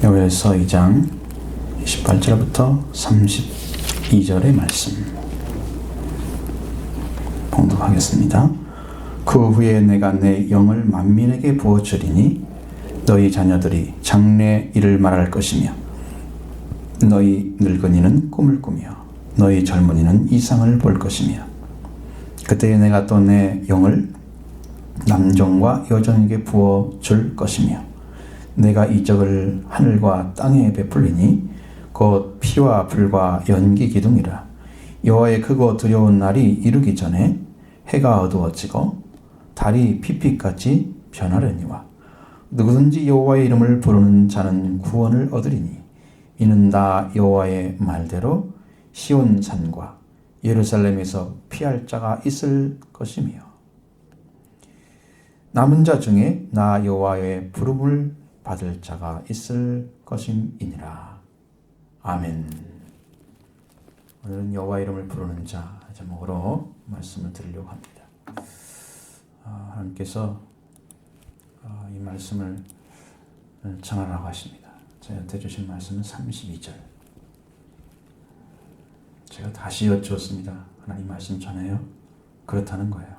요엘서 2장 28절부터 32절의 말씀 봉독하겠습니다. 그 후에 내가 내 영을 만민에게 부어주리니 너희 자녀들이 장래 일을 말할 것이며 너희 늙은이는 꿈을 꾸며 너희 젊은이는 이상을 볼 것이며 그때에 내가 또 내 영을 남종과 여종에게 부어줄 것이며 내가 이적을 하늘과 땅에 베풀리니 곧 피와 불과 연기 기둥이라. 여호와의 크고 두려운 날이 이르기 전에 해가 어두워지고 달이 피피같이 변하려니와 누구든지 여호와의 이름을 부르는 자는 구원을 얻으리니 이는 다 여호와의 말대로 시온 산과 예루살렘에서 피할 자가 있을 것이며 남은 자 중에 나 여호와의 부름을 받을 자가 있을 것임이니라. 아멘. 오늘은 여호와 이름을 부르는 자 제목으로 말씀을 드리려고 합니다. 하나님께서 이 말씀을 전하라고 하십니다. 저한테 주신 말씀은 32절. 제가 다시 여쭈었습니다. 하나님 말씀 전해요? 그렇다는 거예요.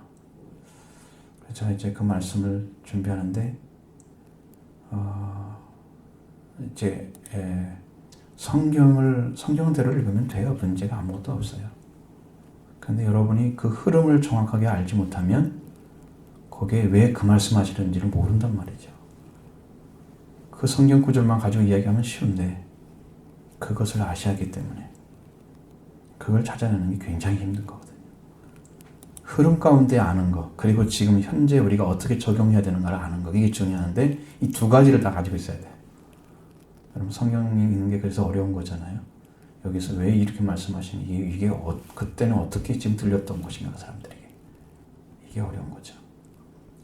제가 이제 그 말씀을 준비하는데 이제 성경대로 읽으면 돼요. 문제가 아무것도 없어요. 그런데 여러분이 그 흐름을 정확하게 알지 못하면 거기에 왜 그 말씀하시는지를 모른단 말이죠. 그 성경 구절만 가지고 이야기하면 쉬운데 그것을 아셔야 하기 때문에 그걸 찾아내는 게 굉장히 힘든 거거든요. 흐름 가운데 아는 것, 그리고 지금 현재 우리가 어떻게 적용해야 되는가를 아는 것, 이게 중요한데 이 두 가지를 다 가지고 있어야 돼요. 여러분 성경이 있는 게 그래서 어려운 거잖아요. 여기서 왜 이렇게 말씀하시는 이게 그때는 어떻게 지금 들렸던 것인가 사람들에게. 이게 어려운 거죠.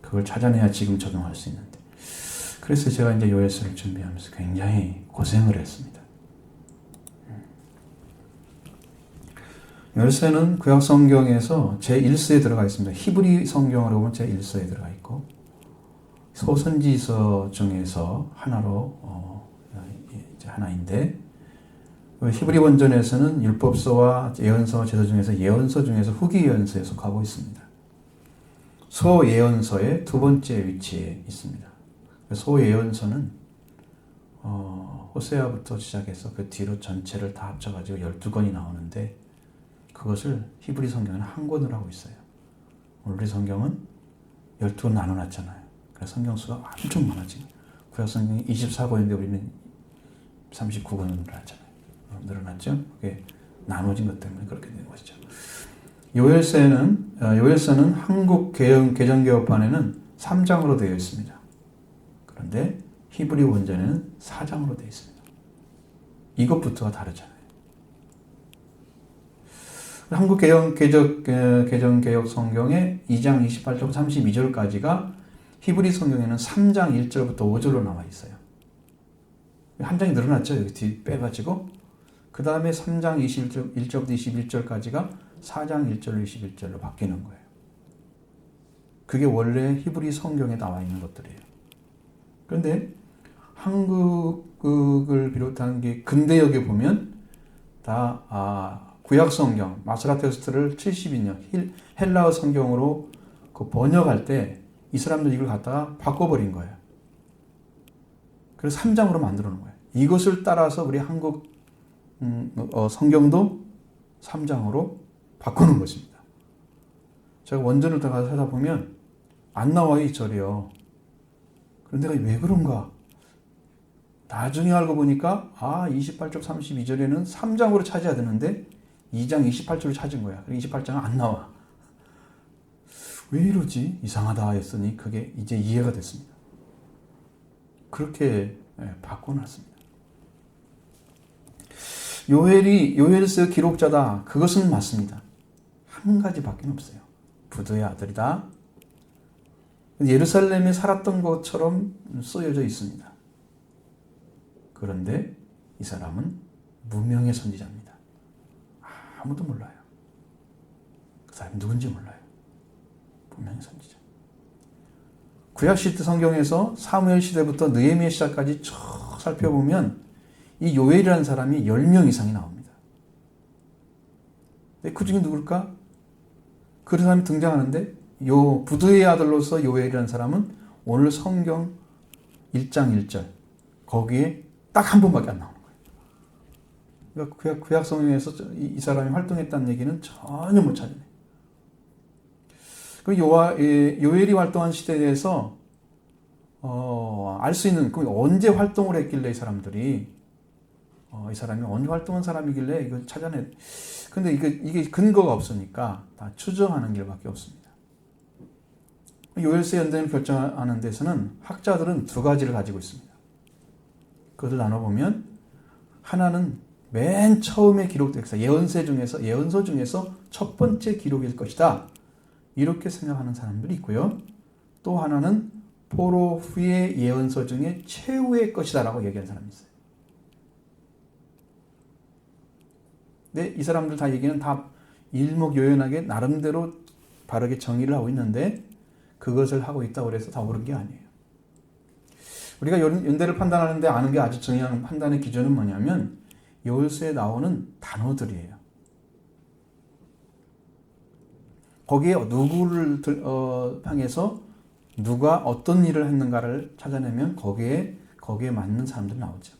그걸 찾아내야 지금 적용할 수 있는데. 그래서 제가 이제 요엘서를 준비하면서 굉장히 고생을 했습니다. 요엘서는 구약 성경에서 제1서에 들어가 있습니다. 히브리 성경으로 보면 제1서에 들어가 있고 소선지서 중에서 하나인데 히브리 원전에서는 율법서와 예언서와 제서 중에서 예언서 중에서 후기 예언서에 속하고 있습니다. 소예언서의 두 번째 위치에 있습니다. 소예언서는 호세아부터 시작해서 그 뒤로 전체를 다 합쳐가지고 12권이 나오는데 그것을 히브리 성경은 한 권으로 하고 있어요. 우리 성경은 12권 나눠놨잖아요. 그래서 성경수가 엄청 많아지고 구약 성경이 24권인데 우리는 39권으로 늘어났죠. 그게 나눠진 것 때문에 그렇게 된 것이죠. 요엘서는 한국 개정개혁판에는 3장으로 되어 있습니다. 그런데 히브리 원전에는 4장으로 되어 있습니다. 이것부터가 다르잖아요. 한국 개정개혁 성경의 2장 28절 32절까지가 히브리 성경에는 3장 1절부터 5절로 나와 있어요. 한 장이 늘어났죠. 여기 뒤 빼가지고. 그 다음에 3장 21절부터 21절까지가 4장 1절로 21절로 바뀌는 거예요. 그게 원래 히브리 성경에 나와 있는 것들이에요. 그런데 한국을 비롯한 게 근대역에 보면 다 구약 성경 마스라 텍스트를 72년 헬라어 성경으로 그 번역할 때 이 사람들 이걸 갖다가 바꿔버린 거예요. 그래서 3장으로 만들어 놓은 거예요. 이것을 따라서 우리 한국 성경도 3장으로 바꾸는 것입니다. 제가 원전을 들어가서 찾아보면 안 나와요, 이 절이요. 그런데 왜 그런가? 나중에 알고 보니까 28쪽 32절에는 3장으로 찾아야 되는데 2장 28절을 찾은 거야. 28장은 안 나와. 왜 이러지? 이상하다 했으니 그게 이제 이해가 됐습니다. 그렇게 바꿔놨습니다. 요엘서 기록자다. 그것은 맞습니다. 한 가지밖에 없어요. 부도의 아들이다. 예루살렘에 살았던 것처럼 쓰여져 있습니다. 그런데 이 사람은 무명의 선지자입니다. 아무도 몰라요. 그 사람이 누군지 몰라요. 분명히 선지자. 구약 시대 성경에서 사무엘 시대부터 느헤미야 시대까지 살펴보면 이 요엘이라는 사람이 10명 이상이 나옵니다. 그 중에 누굴까? 그 사람이 등장하는데 요 부두의 아들로서 요엘이라는 사람은 오늘 성경 1장 1절 거기에 딱 한 번밖에 안 나오는 거예요. 그러니까 구약 성경에서 이 사람이 활동했다는 얘기는 전혀 못 찾아내요. 그 요엘이 활동한 시대에 대해서 알 수 있는 언제 활동을 했길래 이 사람들이 이 사람이 언제 활동한 사람이길래 이걸 찾아내. 근데 이게 근거가 없으니까 다 추정하는 길밖에 없습니다. 요엘서 연대를 결정하는 데서는 학자들은 두 가지를 가지고 있습니다. 그것을 나눠보면 하나는 맨 처음에 기록된 예언서 중에서 첫 번째 기록일 것이다. 이렇게 생각하는 사람들이 있고요. 또 하나는 포로 후의 예언서 중에 최후의 것이다라고 얘기하는 사람이 있어요. 근데 이 사람들 다 얘기는 다 일목요연하게 나름대로 바르게 정의를 하고 있는데 그것을 하고 있다고 해서 다 옳은 게 아니에요. 우리가 연대를 판단하는데 아는 게 아주 중요한 판단의 기준은 뭐냐면 요엘서에 나오는 단어들이에요. 거기에 누구를 향해서 누가 어떤 일을 했는가를 찾아내면 거기에 맞는 사람들이 나오죠.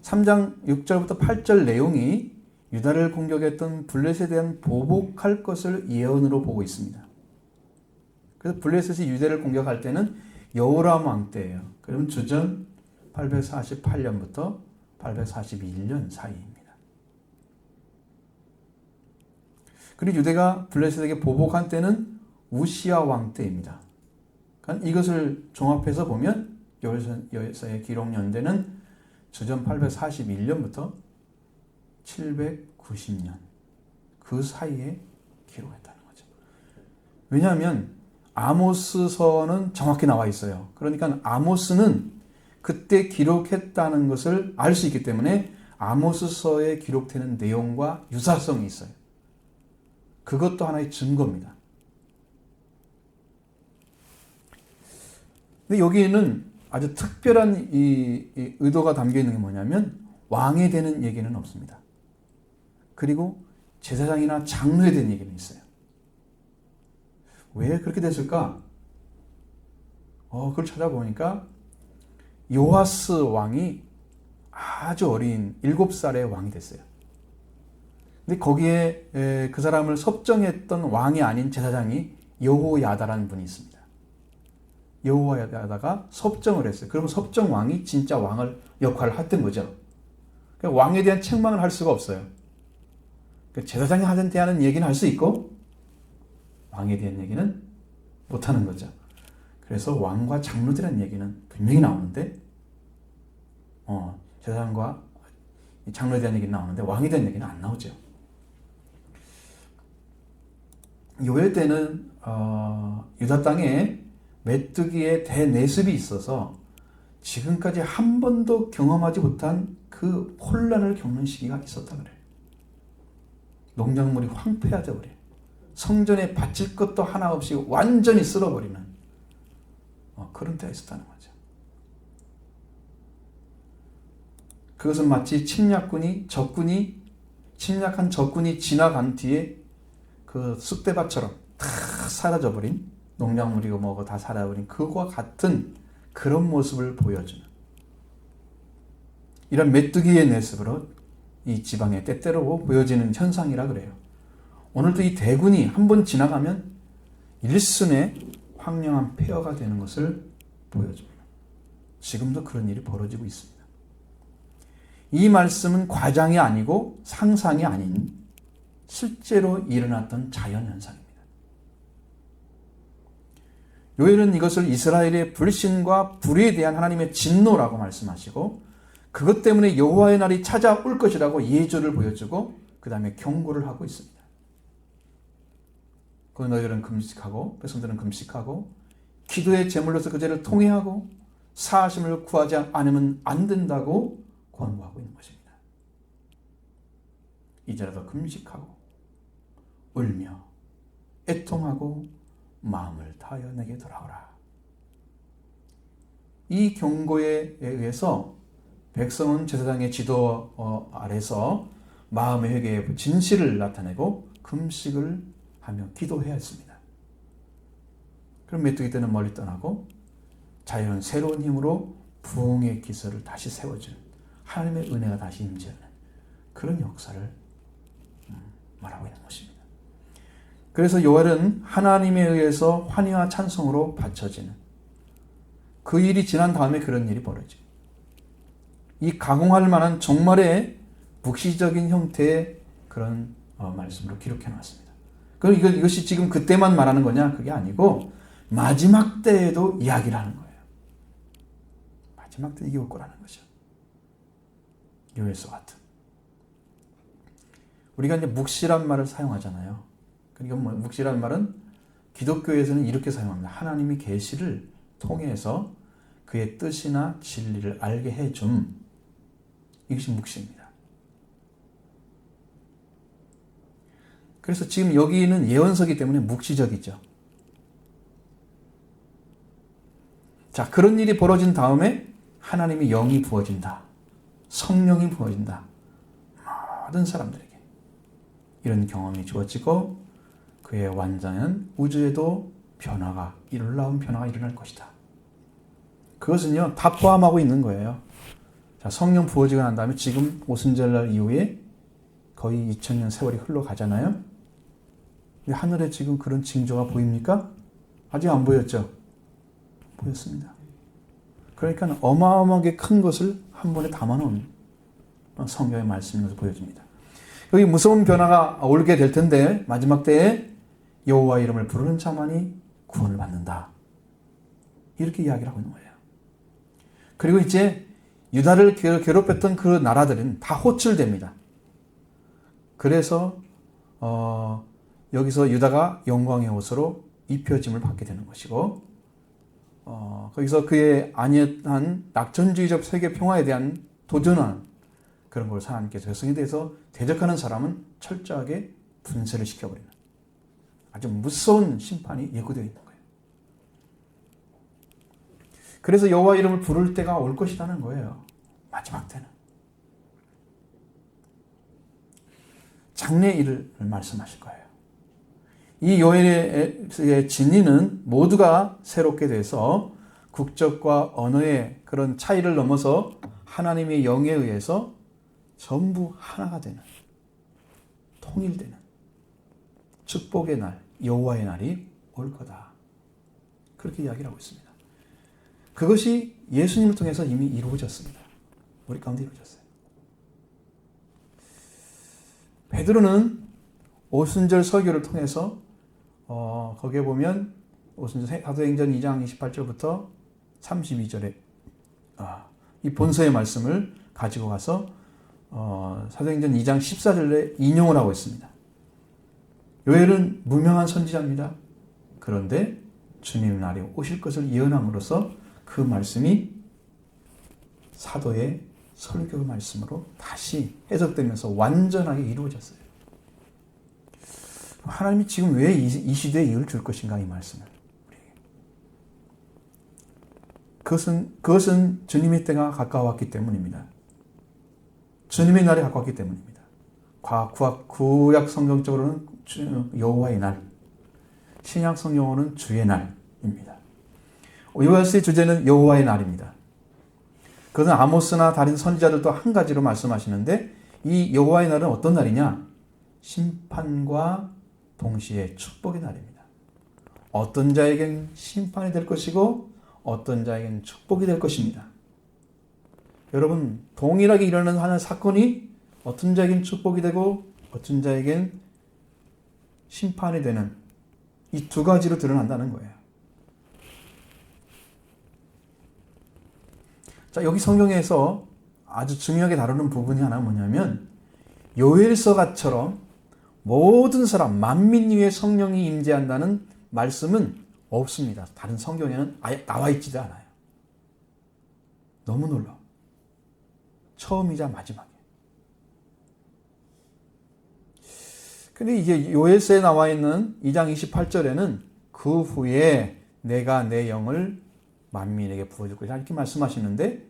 3장 6절부터 8절 내용이 유다를 공격했던 블레셋에 대한 보복할 것을 예언으로 보고 있습니다. 그래서 블레셋이 유다를 공격할 때는 여호람 왕 때예요. 그러면 주전 848년부터 841년 사이입니다. 그리고 유다가 블레셋에게 보복한 때는 우시야 왕 때입니다. 그러니까 이것을 종합해서 보면 요엘서의 기록 연대는 주전 841년부터 790년 그 사이에 기록했다는 거죠. 왜냐하면 아모스서는 정확히 나와 있어요. 그러니까 아모스는 그때 기록했다는 것을 알 수 있기 때문에 아모스서에 기록되는 내용과 유사성이 있어요. 그것도 하나의 증거입니다. 근데 여기에는 아주 특별한 이 의도가 담겨 있는 게 뭐냐면 왕에 대한 얘기는 없습니다. 그리고 제사장이나 장로에 대한 얘기는 있어요. 왜 그렇게 됐을까? 그걸 찾아보니까 요아스 왕이 아주 어린 7살의 왕이 됐어요. 근데 거기에 그 사람을 섭정했던 왕이 아닌 제사장이 여호야다라는 분이 있습니다. 여호야다가 섭정을 했어요. 그러면 섭정 왕이 진짜 왕을 역할을 했던 거죠. 그러니까 왕에 대한 책망을 할 수가 없어요. 그러니까 제사장이 하는 대하는 얘기는 할 수 있고 왕에 대한 얘기는 못하는 거죠. 그래서 왕과 장로들의 얘기는 분명히 나오는데 제사장과 장로에 대한 얘기는 나오는데 왕에 대한 얘기는 안 나오죠. 요엘 때는 유다 땅에 메뚜기의 대내습이 있어서 지금까지 한 번도 경험하지 못한 그 혼란을 겪는 시기가 있었다 그래요. 농작물이 황폐하다 그래요. 성전에 바칠 것도 하나 없이 완전히 쓸어버리는 그런 때가 있었다는 거죠. 그것은 마치 침략한 적군이 지나간 뒤에 그 쑥대밭처럼 다 사라져버린 농작물이고 뭐고 다 사라져버린 그거와 같은 그런 모습을 보여주는 이런 메뚜기의 내습으로 이 지방에 때때로 보여지는 현상이라 그래요. 오늘도 이 대군이 한번 지나가면 일순에 황량한 폐허가 되는 것을 보여줍니다. 지금도 그런 일이 벌어지고 있습니다. 이 말씀은 과장이 아니고 상상이 아닌 실제로 일어났던 자연현상입니다. 요엘은 이것을 이스라엘의 불신과 불의에 대한 하나님의 진노라고 말씀하시고 그것 때문에 여호와의 날이 찾아올 것이라고 예조를 보여주고 그 다음에 경고를 하고 있습니다. 그 너희들은 금식하고 백성들은 금식하고 기도의 제물로서 그 죄를 통회하고 사하심을 구하지 않으면 안 된다고 권고하고 있는 것입니다. 이제라도 금식하고 울며 애통하고 마음을 다하여 내게 돌아오라. 이 경고에 의해서 백성은 제사장의 지도 아래서 마음의 회개의 진실을 나타내고 금식을 하며 기도해야 했습니다. 그럼 메뚜기 떼는 멀리 떠나고 자연은 새로운 힘으로 부흥의 기설을 다시 세워주는 하나님의 은혜가 다시 임재하는 그런 역사를 말하고 있는 것입니다. 그래서 요엘은 하나님에 의해서 환희와 찬송으로 바쳐지는 그 일이 지난 다음에 그런 일이 벌어지고 이 가공할 만한 정말의 묵시적인 형태의 그런 말씀으로 기록해 놨습니다. 그럼 이것이 지금 그때만 말하는 거냐? 그게 아니고 마지막 때에도 이야기를 하는 거예요. 마지막 때 이게 올 거라는 거죠. 요엘서 같은. 우리가 이제 묵시란 말을 사용하잖아요. 그러니까 묵시란 말은 기독교에서는 이렇게 사용합니다. 하나님이 계시를 통해서 그의 뜻이나 진리를 알게 해줌. 이것이 묵시입니다. 그래서 지금 여기는 예언서기 때문에 묵시적이죠. 자, 그런 일이 벌어진 다음에 하나님의 영이 부어진다. 성령이 부어진다. 모든 사람들에게 이런 경험이 주어지고 그의 완전한 우주에도 놀라운 변화가 일어날 것이다. 그것은요, 다 포함하고 있는 거예요. 자, 성령 부어지고 난 다음에 지금 오순절날 이후에 거의 2000년 세월이 흘러가잖아요. 하늘에 지금 그런 징조가 보입니까? 아직 안 보였죠? 보였습니다. 그러니까 어마어마하게 큰 것을 한 번에 담아놓은 성경의 말씀이면서 보여줍니다. 여기 무서운 변화가 올게 될 텐데 마지막 때에 여호와 이름을 부르는 자만이 구원을 받는다. 이렇게 이야기를 하고 있는 거예요. 그리고 이제 유다를 괴롭혔던 그 나라들은 다 호출됩니다. 그래서 여기서 유다가 영광의 옷으로 입혀짐을 받게 되는 것이고 거기서 그의 안연한 낙천주의적 세계 평화에 대한 도전하는 그런 걸 하나님께서 백성에 대해서 대적하는 사람은 철저하게 분쇄를 시켜버리는 아주 무서운 심판이 예고되어 있는 거예요. 그래서 여호와 이름을 부를 때가 올 것이라는 거예요. 마지막 때는. 장래의 일을 말씀하실 거예요. 이 요엘의 진리는 모두가 새롭게 돼서 국적과 언어의 그런 차이를 넘어서 하나님의 영에 의해서 전부 하나가 되는, 통일되는 축복의 날, 여호와의 날이 올 거다. 그렇게 이야기를 하고 있습니다. 그것이 예수님을 통해서 이미 이루어졌습니다. 우리 가운데 이루어졌어요. 베드로는 오순절 설교를 통해서 거기에 보면 오순절 사도행전 2장 28절부터 32절에 이 본서의 말씀을 가지고 가서 사도행전 2장 14절에 인용을 하고 있습니다. 요엘은 무명한 선지자입니다. 그런데 주님의 날이 오실 것을 예언함으로써 그 말씀이 사도의 설교 말씀으로 다시 해석되면서 완전하게 이루어졌어요. 하나님이 지금 왜 이 시대에 이을 줄 것인가, 이 말씀을. 그것은 주님의 때가 가까웠기 때문입니다. 주님의 날이 가까웠기 때문입니다. 구약 성경적으로는 여호와의 날, 신약 성경으로는 주의 날입니다. 요엘서의 주제는 여호와의 날입니다. 그것은 아모스나 다른 선지자들도 한 가지로 말씀하시는데 이 여호와의 날은 어떤 날이냐? 심판과 동시에 축복의 날입니다. 어떤 자에겐 심판이 될 것이고 어떤 자에겐 축복이 될 것입니다. 여러분, 동일하게 일어나는 하나의 사건이 어떤 자에겐 축복이 되고 어떤 자에겐 심판이 되는 이 두 가지로 드러난다는 거예요. 자, 여기 성경에서 아주 중요하게 다루는 부분이 하나 뭐냐면 요엘서가처럼 모든 사람, 만민 위에 성령이 임재한다는 말씀은 없습니다. 다른 성경에는 아예 나와 있지도 않아요. 너무 놀라워. 처음이자 마지막에. 근데 이게 요엘서에 나와 있는 2장 28절에는 그 후에 내가 내 영을 만민에게 부어줄 것이다 이렇게 말씀하시는데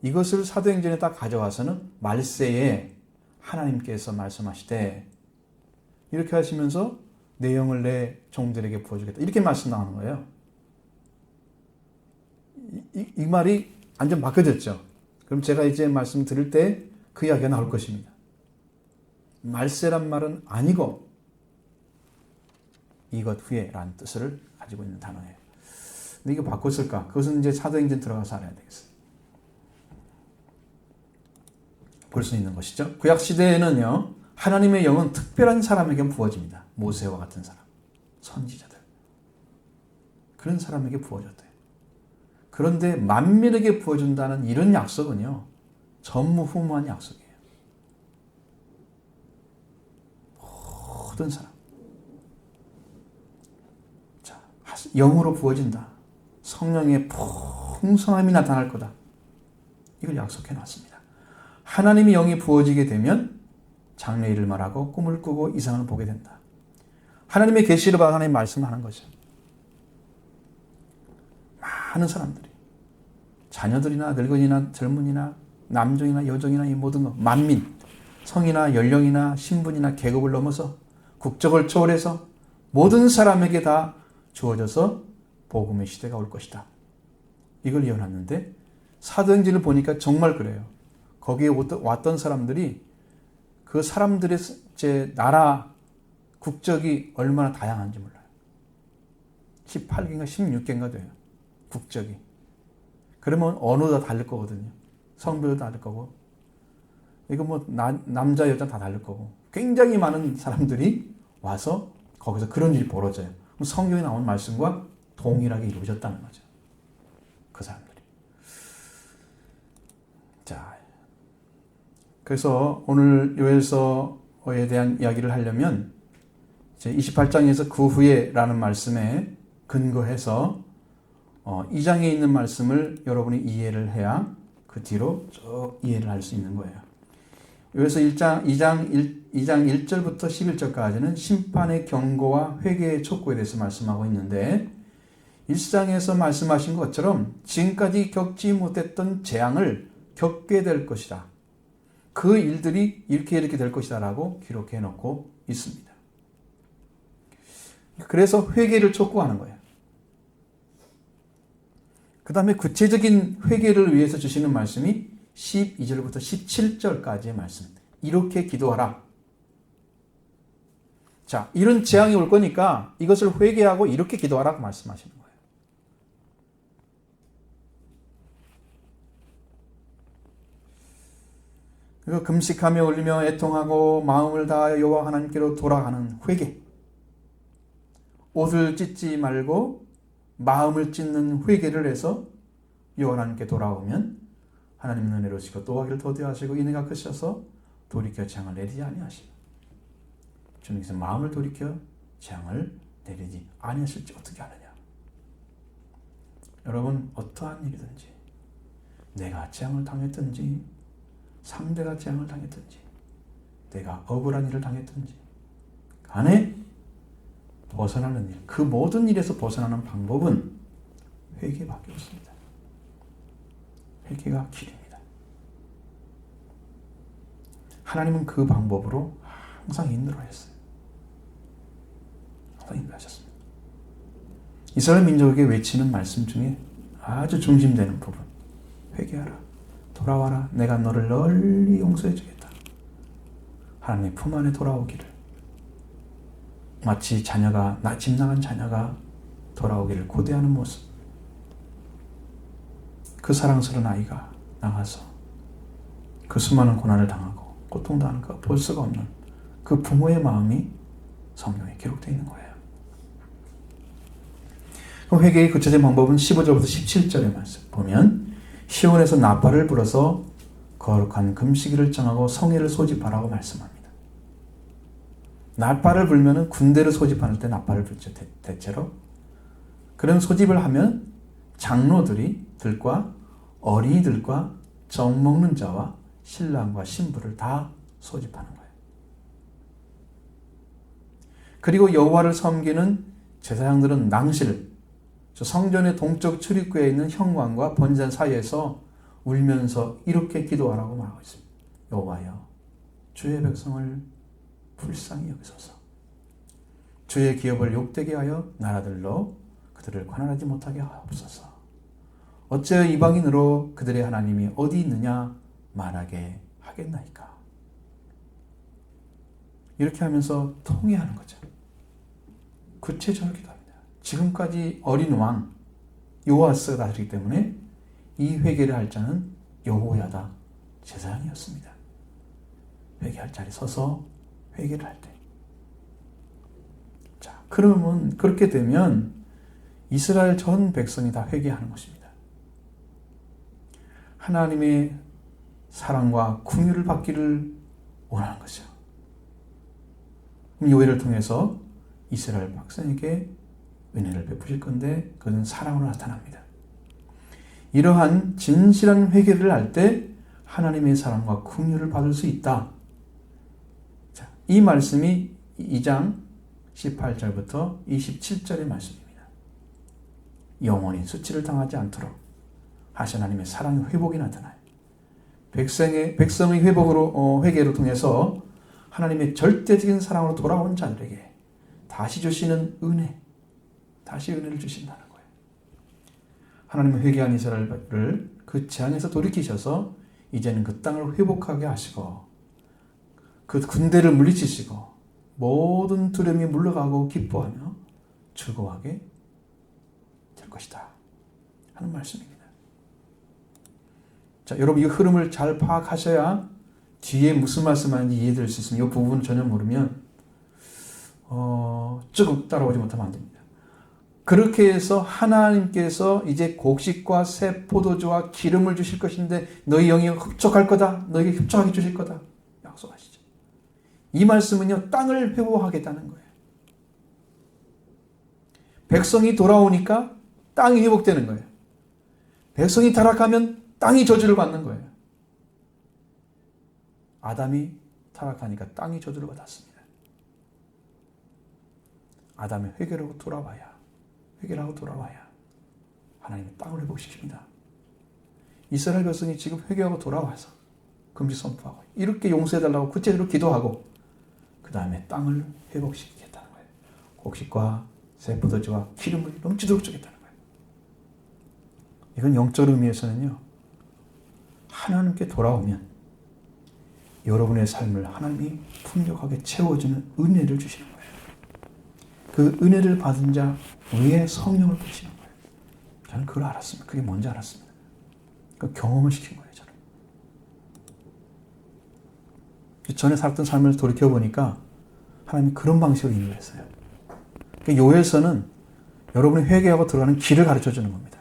이것을 사도행전에 딱 가져와서는 말세에 하나님께서 말씀하시되 이렇게 하시면서 내 영을 내 종들에게 부어주겠다. 이렇게 말씀 나오는 거예요. 이 말이 완전 바뀌어졌죠. 그럼 제가 이제 말씀 드릴 때 그 이야기가 나올 것입니다. 말세란 말은 아니고 이것 후에라는 뜻을 가지고 있는 단어예요. 근데 이거 바꿨을까? 그것은 이제 사도행전 들어가서 알아야 되겠어요. 볼 수 있는 것이죠. 구약 시대에는요, 하나님의 영은 특별한 사람에게 부어집니다. 모세와 같은 사람, 선지자들. 그런 사람에게 부어졌대요. 그런데 만민에게 부어준다는 이런 약속은요, 전무후무한 약속이에요. 모든 사람. 자, 영으로 부어진다. 성령의 풍성함이 나타날 거다. 이걸 약속해 놨습니다. 하나님의 영이 부어지게 되면 장래일을 말하고 꿈을 꾸고 이상을 보게 된다. 하나님의 계시를 받아 하나님 말씀하는 거죠. 많은 사람들이 자녀들이나 늙은이나 젊은이나 남종이나 여종이나 이 모든 것, 만민, 성이나 연령이나 신분이나 계급을 넘어서 국적을 초월해서 모든 사람에게 다 주어져서 복음의 시대가 올 것이다. 이걸 예언했는데 사도행전을 보니까 정말 그래요. 거기에 왔던 사람들이 그 사람들의 제 나라 국적이 얼마나 다양한지 몰라요. 18개인가 16개인가 돼요. 국적이. 그러면 언어도 다 다를 거거든요. 성별도 다를 거고. 이거 뭐 남자 여자 다 다를 거고. 굉장히 많은 사람들이 와서 거기서 그런 일이 벌어져요. 그럼 성경에 나온 말씀과 동일하게 이루어졌다는 거죠. 그 사람들이. 자, 그래서 오늘 요엘서에 대한 이야기를 하려면 이제 28장에서 그 후에라는 말씀에 근거해서 2장에 있는 말씀을 여러분이 이해를 해야 그 뒤로 쭉 이해를 할 수 있는 거예요. 여기서 2장 1절부터 11절까지는 심판의 경고와 회개의 촉구에 대해서 말씀하고 있는데 1장에서 말씀하신 것처럼 지금까지 겪지 못했던 재앙을 겪게 될 것이다. 그 일들이 이렇게 될 것이다 라고 기록해 놓고 있습니다. 그래서 회개를 촉구하는 거예요. 그 다음에 구체적인 회개를 위해서 주시는 말씀이 12절부터 17절까지의 말씀. 이렇게 기도하라. 자, 이런 재앙이 올 거니까 이것을 회개하고 이렇게 기도하라고 말씀하시는 거예요. 그리고 금식하며 울리며 애통하고 마음을 다하여 여호와 하나님께로 돌아가는 회개. 옷을 찢지 말고 마음을 찢는 회개를 해서 여호와 하나님께 돌아오면 하나님은 은혜로우시고 또 하기를 더디하시고 인애가 크셔서 돌이켜 재앙을 내리지 아니하시고 주님께서 마음을 돌이켜 재앙을 내리지 아니하실지 어떻게 하느냐. 여러분 어떠한 일이든지 내가 재앙을 당했든지 상대가 재앙을 당했든지 내가 억울한 일을 당했든지 간에 벗어나는 일, 그 모든 일에서 벗어나는 방법은 회개밖에 없습니다. 회개가 길입니다. 하나님은 그 방법으로 항상 인도하셨어요. 항상 인도하셨습니다. 이스라엘 민족에게 외치는 말씀 중에 아주 중심되는 부분, 회개하라, 돌아와라, 내가 너를 널리 용서해 주겠다. 하나님의 품 안에 돌아오기를, 마치 자녀가, 집 나간 자녀가 돌아오기를 고대하는 모습. 그 사랑스러운 아이가 나가서 그 수많은 고난을 당하고 고통당하는 거 볼 수가 없는 그 부모의 마음이 성경에 기록되어 있는 거예요. 그럼 회개의 구체적인 방법은 15절부터 17절의 말씀 보면 시온에서 나팔을 불어서 거룩한 금식일을 정하고 성회를 소집하라고 말씀합니다. 나팔을 불면은 군대를 소집할 때 나팔을 불죠. 대체로. 그런 소집을 하면 장로들과 어린이들과 정 먹는 자와 신랑과 신부를 다 소집하는 거예요. 그리고 여호와를 섬기는 제사장들은 낭실, 저 성전의 동쪽 출입구에 있는 현관과 번제단 사이에서 울면서 이렇게 기도하라고 말하고 있습니다. 여호와여, 주의 백성을 불쌍히 여기소서. 주의 기업을 욕되게 하여 나라들로 그들을 관할하지 못하게 하옵소서. 어째 이방인으로 그들의 하나님이 어디 있느냐 말하게 하겠나이까. 이렇게 하면서 통회하는 거죠. 구체적으로 기도합니다. 지금까지 어린 왕 요아스가 다스리기 때문에 이 회개를 할 자는 여호야다 제사장이었습니다. 회개할 자리에 서서 회개를 할 때. 자, 그러면 그렇게 되면 이스라엘 전 백성이 다 회개하는 것입니다. 하나님의 사랑과 긍휼을 받기를 원하는 것이죠. 요엘을 통해서 이스라엘 백성에게 은혜를 베푸실 건데 그것은 사랑으로 나타납니다. 이러한 진실한 회개를 할 때 하나님의 사랑과 긍휼을 받을 수 있다. 자, 이 말씀이 2장 18절부터 27절의 말씀입니다. 영원히 수치를 당하지 않도록 하신 하나님의 사랑의 회복이 나타나요. 백성의 회개로 통해서 하나님의 절대적인 사랑으로 돌아온 자들에게 다시 주시는 은혜, 다시 은혜를 주신다는 거예요. 하나님은 회개한 이스라엘을 그 재앙에서 돌이키셔서 이제는 그 땅을 회복하게 하시고 그 군대를 물리치시고 모든 두려움이 물러가고 기뻐하며 즐거워하게 될 것이다 하는 말씀입니다. 자, 여러분 이 흐름을 잘 파악하셔야 뒤에 무슨 말씀하는지 이해될 수 있습니다. 이 부분을 전혀 모르면 쭉 따라오지 못하면 안 됩니다. 그렇게 해서 하나님께서 이제 곡식과 새 포도주와 기름을 주실 것인데 너희 영이 흡족할 거다. 너에게 흡족하게 주실 거다. 약속하시죠. 이 말씀은요, 땅을 회복하겠다는 거예요. 백성이 돌아오니까 땅이 회복되는 거예요. 백성이 타락하면 땅이 저주를 받는 거예요. 아담이 타락하니까 땅이 저주를 받았습니다. 아담의 회개를 하고 돌아와야 하나님이 땅을 회복시킵니다. 이스라엘 백성이 지금 회개하고 돌아와서 금식 선포하고 이렇게 용서해달라고 구체적으로 기도하고 그 다음에 땅을 회복시키겠다는 거예요. 곡식과 새 포도주와 기름을 넘치도록 주겠다는 거예요. 이건 영적 의미에서는요, 하나님께 돌아오면 여러분의 삶을 하나님이 풍족하게 채워주는 은혜를 주시는 거예요. 그 은혜를 받은 자 위에 성령을 부으시는 거예요. 저는 그걸 알았습니다. 그게 뭔지 알았습니다. 그 경험을 시킨 거예요, 저는. 전에 살았던 삶을 돌이켜보니까 하나님이 그런 방식으로 인도했어요. 요엘서는 여러분이 회개하고 들어가는 길을 가르쳐주는 겁니다.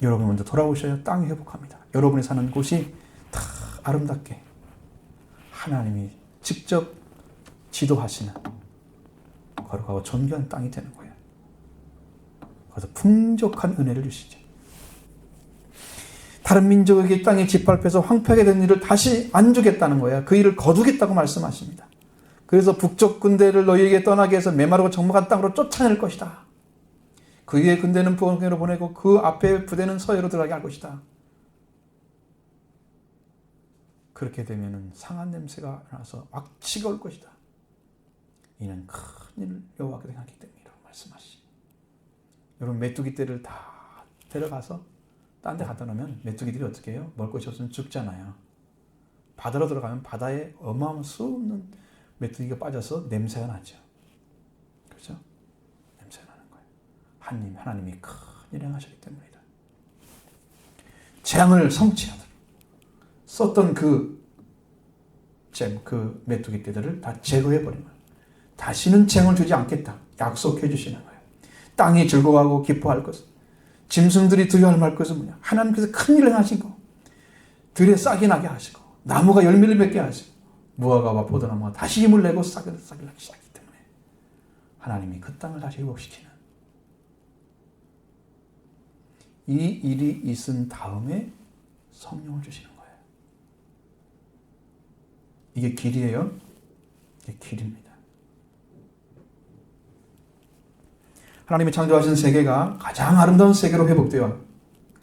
여러분이 먼저 돌아오셔야 땅이 회복합니다. 여러분이 사는 곳이 다 아름답게 하나님이 직접 지도하시는 거룩하고 존귀한 땅이 되는 거예요. 그래서 풍족한 은혜를 주시죠. 다른 민족에게 땅에 짓밟혀서 황폐하게 된 일을 다시 안 주겠다는 거예요. 그 일을 거두겠다고 말씀하십니다. 그래서 북쪽 군대를 너희에게 떠나게 해서 메마르고 적막한 땅으로 쫓아낼 것이다. 그 위에 군대는 북으로 보내고 그 앞에 부대는 서해로 들어가게 할 것이다. 그렇게 되면 상한 냄새가 나서 악취가 올 것이다. 이는 큰 일을 여호와께서 행하기 때문이라고 말씀하시죠. 여러분 메뚜기 떼를 다 데려가서 딴 데 갖다 놓으면 메뚜기들이 어떻게 해요? 먹을 것이 없으면 죽잖아요. 바다로 들어가면 바다에 어마어마한 수 없는 메뚜기가 빠져서 냄새가 나죠. 그렇죠? 냄새가 나는 거예요. 하나님이 큰 일을 행하셨기 때문이다. 재앙을 성취하도록 썼던 그 메뚜기 떼들을 다 제거해버리면 다시는 재앙을 주지 않겠다. 약속해 주시는 거예요. 땅이 즐거워하고 기뻐할 것은, 짐승들이 두려워할 말 것은 뭐냐? 하나님께서 큰 일을 하시고 들에 싹이 나게 하시고 나무가 열매를 맺게 하시고 무화과와 포도나무가 다시 힘을 내고 싹을 나기 시작하기 때문에 하나님이 그 땅을 다시 회복시키는 이 일이 있은 다음에 성령을 주시는 거예요. 이게 길이에요. 이게 길입니다. 하나님이 창조하신 세계가 가장 아름다운 세계로 회복되어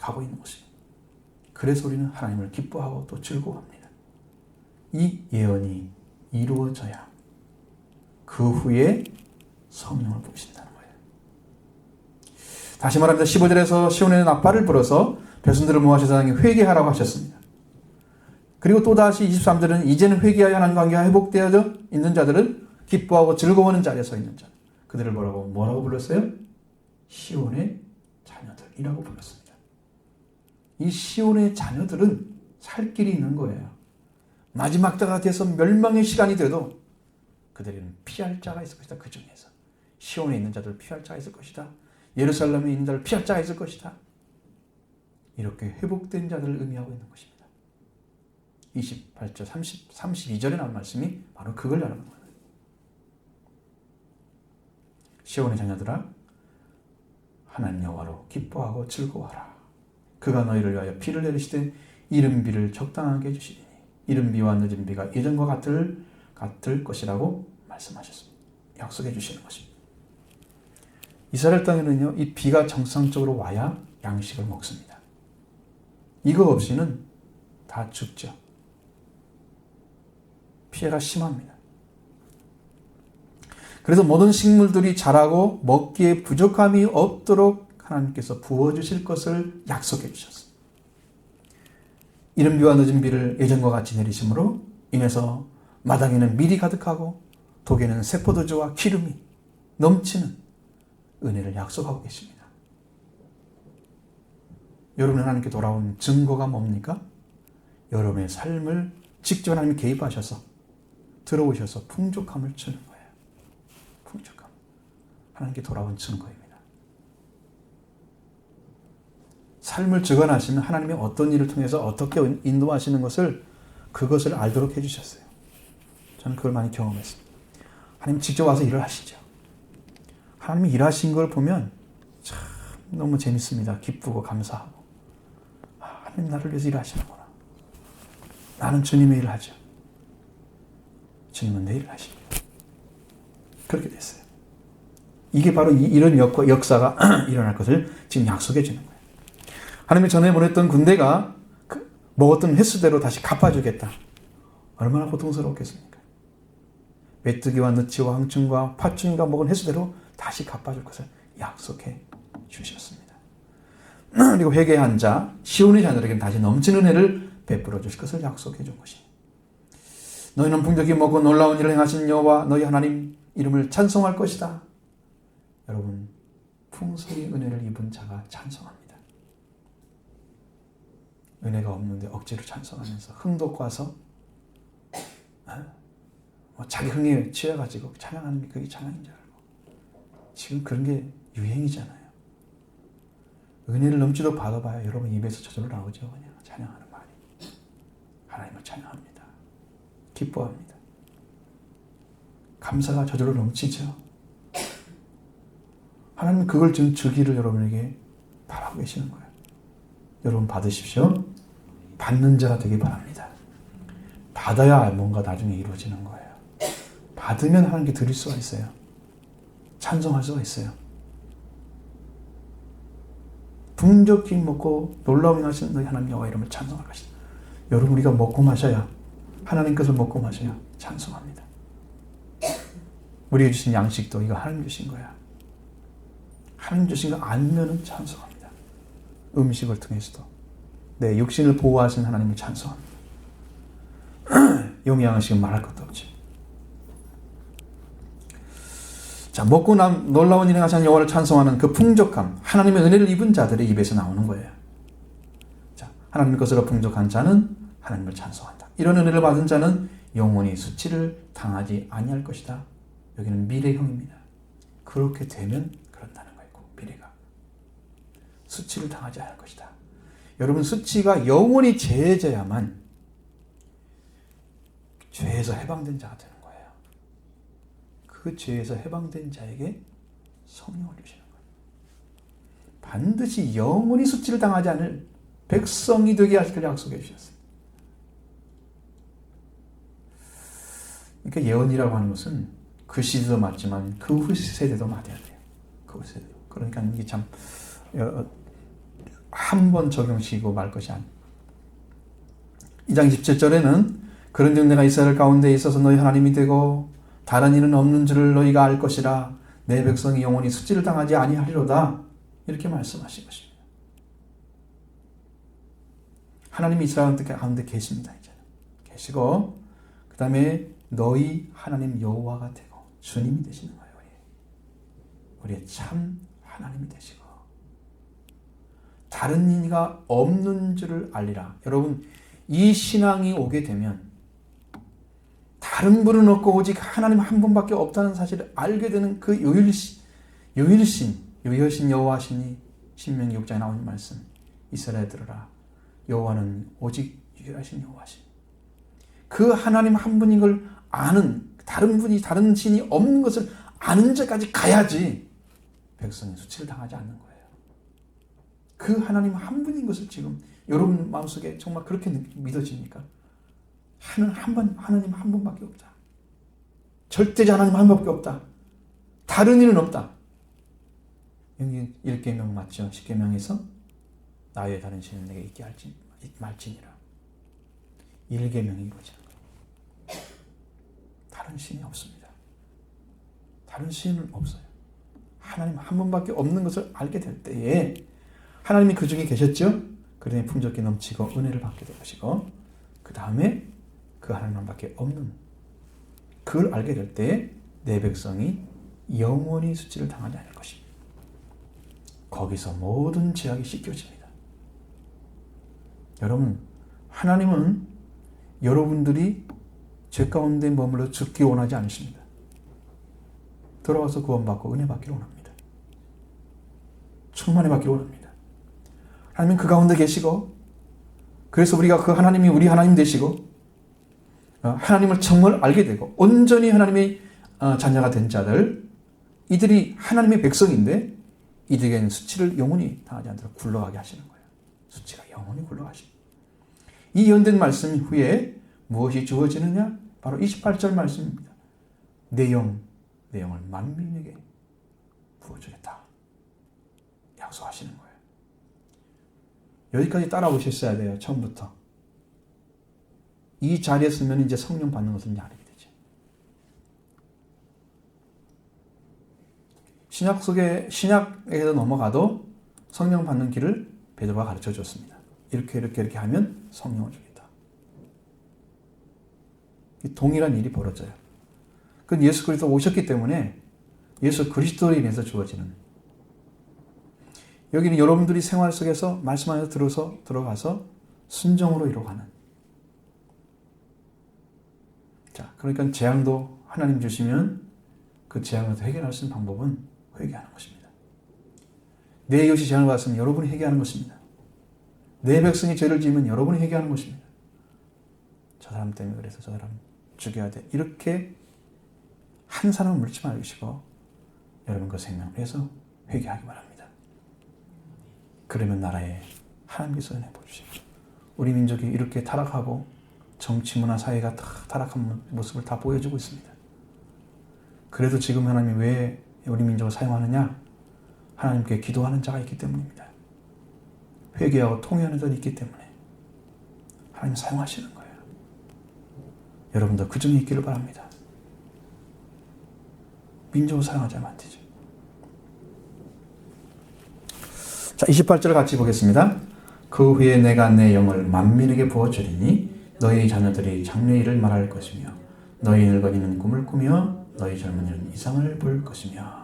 가고 있는 것입니다. 그래서 우리는 하나님을 기뻐하고 또 즐거워합니다. 이 예언이 이루어져야 그 후에 성령을 부으신다는 거예요. 다시 말합니다. 15절에서 시온의 나팔을 불어서 백성들을 모아서 하나님께 회개하라고 하셨습니다. 그리고 또다시 23절은 이제는 회개하여 하나님과 관계가 회복되어 있는 자들은 기뻐하고 즐거워하는 자리에 서 있는 자. 그들을 뭐라고 불렀어요? 시온의 자녀들이라고 불렀습니다. 이 시온의 자녀들은 살 길이 있는 거예요. 마지막 때가 돼서 멸망의 시간이 돼도 그들은 피할 자가 있을 것이다. 그 중에서 시온에 있는 자들 피할 자가 있을 것이다. 예루살렘에 있는 자들 피할 자가 있을 것이다. 이렇게 회복된 자들을 의미하고 있는 것입니다. 28절, 32절에 나온 말씀이 바로 그걸 말하는 거예요. 시온의 자녀들아 하나님 여호와로 기뻐하고 즐거워하라. 그가 너희를 위하여 피를 내리시되 이른 비를 적당하게 해주시리니 이른 비와 늦은 비가 예전과 같을 것이라고 말씀하셨습니다. 약속해 주시는 것입니다. 이스라엘 땅에는요, 이 비가 정상적으로 와야 양식을 먹습니다. 이거 없이는 다 죽죠. 피해가 심합니다. 그래서 모든 식물들이 자라고 먹기에 부족함이 없도록 하나님께서 부어주실 것을 약속해 주셨습니다. 이른 비와 늦은 비를 예전과 같이 내리심으로 인해서 마당에는 밀이 가득하고 독에는 새포도주와 기름이 넘치는 은혜를 약속하고 계십니다. 여러분 하나님께 돌아온 증거가 뭡니까? 여러분의 삶을 직접 하나님이 개입하셔서 들어오셔서 풍족함을 주는 거예요. 풍족함. 하나님께 돌아온 증거입니다. 삶을 주관하시는 하나님의 어떤 일을 통해서 어떻게 인도하시는 것을 그것을 알도록 해주셨어요. 저는 그걸 많이 경험했습니다. 하나님 직접 와서 일을 하시죠. 하나님이 일하신 걸 보면 참 너무 재밌습니다. 기쁘고 감사하고. 하나님 나를 위해서 일하시는구나. 나는 주님의 일을 하죠. 주님은 내 일을 하십니다. 그렇게 됐어요. 이게 바로 이런 역사가 일어날 것을 지금 약속해 주는 거예요. 하나님이 전에 보냈던 군대가 먹었던 횟수대로 다시 갚아주겠다. 얼마나 고통스럽겠습니까? 메뚜기와 느치와 황충과 파충류가 먹은 횟수대로 다시 갚아줄 것을 약속해 주셨습니다. 그리고 회개한 자, 시온의 자들에게는 다시 넘치는 은혜를 베풀어 주실 것을 약속해 준 것입니다. 너희는 풍족히 먹고 놀라운 일을 행하신 여호와 너희 하나님 이름을 찬송할 것이다. 여러분, 풍성히 은혜를 입은 자가 찬송합니다. 은혜가 없는데 억지로 찬송하면서 흥도 꽈서 자기 흥에 취해가지고 찬양하는 게 그게 찬양인 줄 알고 지금 그런 게 유행이잖아요. 은혜를 넘치도록 받아봐야 여러분 입에서 저절로 나오죠. 그냥 찬양하는 말이. 하나님을 찬양합니다. 기뻐합니다. 감사가 저절로 넘치죠. 하나님은 그걸 지금 주기를 여러분에게 바라고 계시는 거예요. 여러분 받으십시오. 받는 자가 되길 바랍니다. 받아야 뭔가 나중에 이루어지는 거예요. 받으면 하나님께 드릴 수가 있어요. 찬송할 수가 있어요. 풍족히 먹고 놀라운 하시는 너희 하나님 여호와 이름을 찬송할 것이다. 여러분 우리가 먹고 마셔야 하나님 것을 먹고 마셔야 찬송합니다. 우리에게 주신 양식도 이거 하나님 주신 거야. 하나님 주신 거 알면은 찬송합니다. 음식을 통해서도 내 육신을 보호하신 하나님을 찬송합니다. 용양식은 말할 것도 없죠. 자, 먹고 놀라운 일을 하신 여호와를 찬송하는 그 풍족함, 하나님의 은혜를 입은 자들의 입에서 나오는 거예요. 자, 하나님의 것으로 풍족한 자는 하나님을 찬송한다. 이런 은혜를 받은 자는 영원히 수치를 당하지 아니할 것이다. 여기는 미래형입니다. 그렇게 되면 그런다는 거예요. 미래가. 수치를 당하지 않을 것이다. 여러분 수치가 영원히 제해져야만 죄에서 해방된 자가 되는 거예요. 그 죄에서 해방된 자에게 성령을 주시는 거예요. 반드시 영원히 수치를 당하지 않을 백성이 되게 하시길 약속해 주셨어요. 그러니까 예언이라고 하는 것은 그 시대도 맞지만 그 후 세대도 맞아야 돼요. 그 후 세대도. 그러니까 이게 참 한 번 적용시키고 말 것이 아닙니다. 2장 17절에는 그런즉 내가 이스라엘 가운데 있어서 너희 하나님이 되고 다른 이는 없는 줄을 너희가 알 것이라 내 백성이 영원히 수치를 당하지 아니하리로다. 이렇게 말씀하신 것입니다. 하나님이 이스라엘 가운데 계십니다. 이제 계시고 그 다음에 너희 하나님 여호와가 되고 주님이 되시는 거예요. 우리의 참 하나님이 되시고 다른 이가 없는 줄을 알리라. 여러분 이 신앙이 오게 되면 다른 분은 없고 오직 하나님 한 분밖에 없다는 사실을 알게 되는 그 유일신 여호와시니 신명기 6장에 나오는 말씀 이스라엘 들으라. 여호와는 오직 유일하신 여호와시. 그 하나님 한 분인 걸 아는 다른 분이 다른 신이 없는 것을 아는 데까지 가야지 백성이 수치를 당하지 않는 거예요. 그 하나님 한 분인 것을 지금 여러분 마음속에 정말 그렇게 믿어집니까? 하나님 한 분밖에 없다. 절대자 하나님 한 분밖에 없다. 다른 이는 없다. 여기 1계명 맞죠? 10계명에서 나 외에 다른 신은 내게 있게 말지니라. 1계명이 이루어지는 거예요. 다른 신이 없습니다. 다른 신은 없어요. 하나님 한 분밖에 없는 것을 알게 될 때에 하나님이 그 중에 계셨죠? 그러니 풍족히 넘치고 은혜를 받게 될 것이고 그 다음에 그 하나님밖에 없는 그걸 알게 될 때에 내 백성이 영원히 수치를 당하지 않을 것입니다. 거기서 모든 죄악이 씻겨집니다. 여러분 하나님은 여러분들이 죄 가운데 머물러 죽기 원하지 않으십니다. 돌아와서 구원받고 은혜 받기를 원합니다. 충만히 받기를 원합니다. 하나님은 그 가운데 계시고 그래서 우리가 그 하나님이 우리 하나님 되시고 하나님을 정말 알게 되고 온전히 하나님의 자녀가 된 자들 이들이 하나님의 백성인데 이들에게는 수치를 영원히 당하지 않도록 굴러가게 하시는 거예요. 수치가 영원히 굴러가시는 이 예언된 말씀 후에 무엇이 주어지느냐? 바로 28절 말씀입니다. 내 영을 만민에게 부어주겠다. 약속하시는 거예요. 여기까지 따라오셨어야 돼요. 처음부터. 이 자리에 서면 이제 성령 받는 것을 이제 알게 되죠. 신약에서 넘어가도 성령 받는 길을 베드로가 가르쳐 줬습니다. 이렇게 하면 성령을 주겠다. 동일한 일이 벌어져요. 그건 예수 그리스도 오셨기 때문에 예수 그리스도로 인해서 주어지는 여기는 여러분들이 생활 속에서 말씀 안에서 들어가서 순종으로 이루어가는 자, 그러니까 재앙도 하나님 주시면 그 재앙을 해결할 수 있는 방법은 회개하는 것입니다. 내 이웃이 재앙을 받았으면 여러분이 회개하는 것입니다. 내 백성이 죄를 지으면 여러분이 회개하는 것입니다. 저 사람 때문에 그래서 저 사람 죽여야 돼. 이렇게 한 사람을 물지 말으시고 여러분 그 생명을 위해서 회개하기 바랍니다. 그러면 나라에 하나님께서 은혜 보여주십니다. 우리 민족이 이렇게 타락하고 정치, 문화, 사회가 다 타락한 모습을 다 보여주고 있습니다. 그래도 지금 하나님이 왜 우리 민족을 사용하느냐? 하나님께 기도하는 자가 있기 때문입니다. 회개하고 통회하는 자들이 있기 때문에 하나님 사용하시는 거예요. 여러분도 그 중에 있기를 바랍니다. 민족을 사용하지 않으면 안 되죠. 자, 28절을 같이 보겠습니다. 그 후에 내가 내 영을 만민에게 부어주리니 너희 자녀들이 장래의 일을 말할 것이며 너희 늙은이는 꿈을 꾸며 너희 젊은이는 이상을 볼 것이며.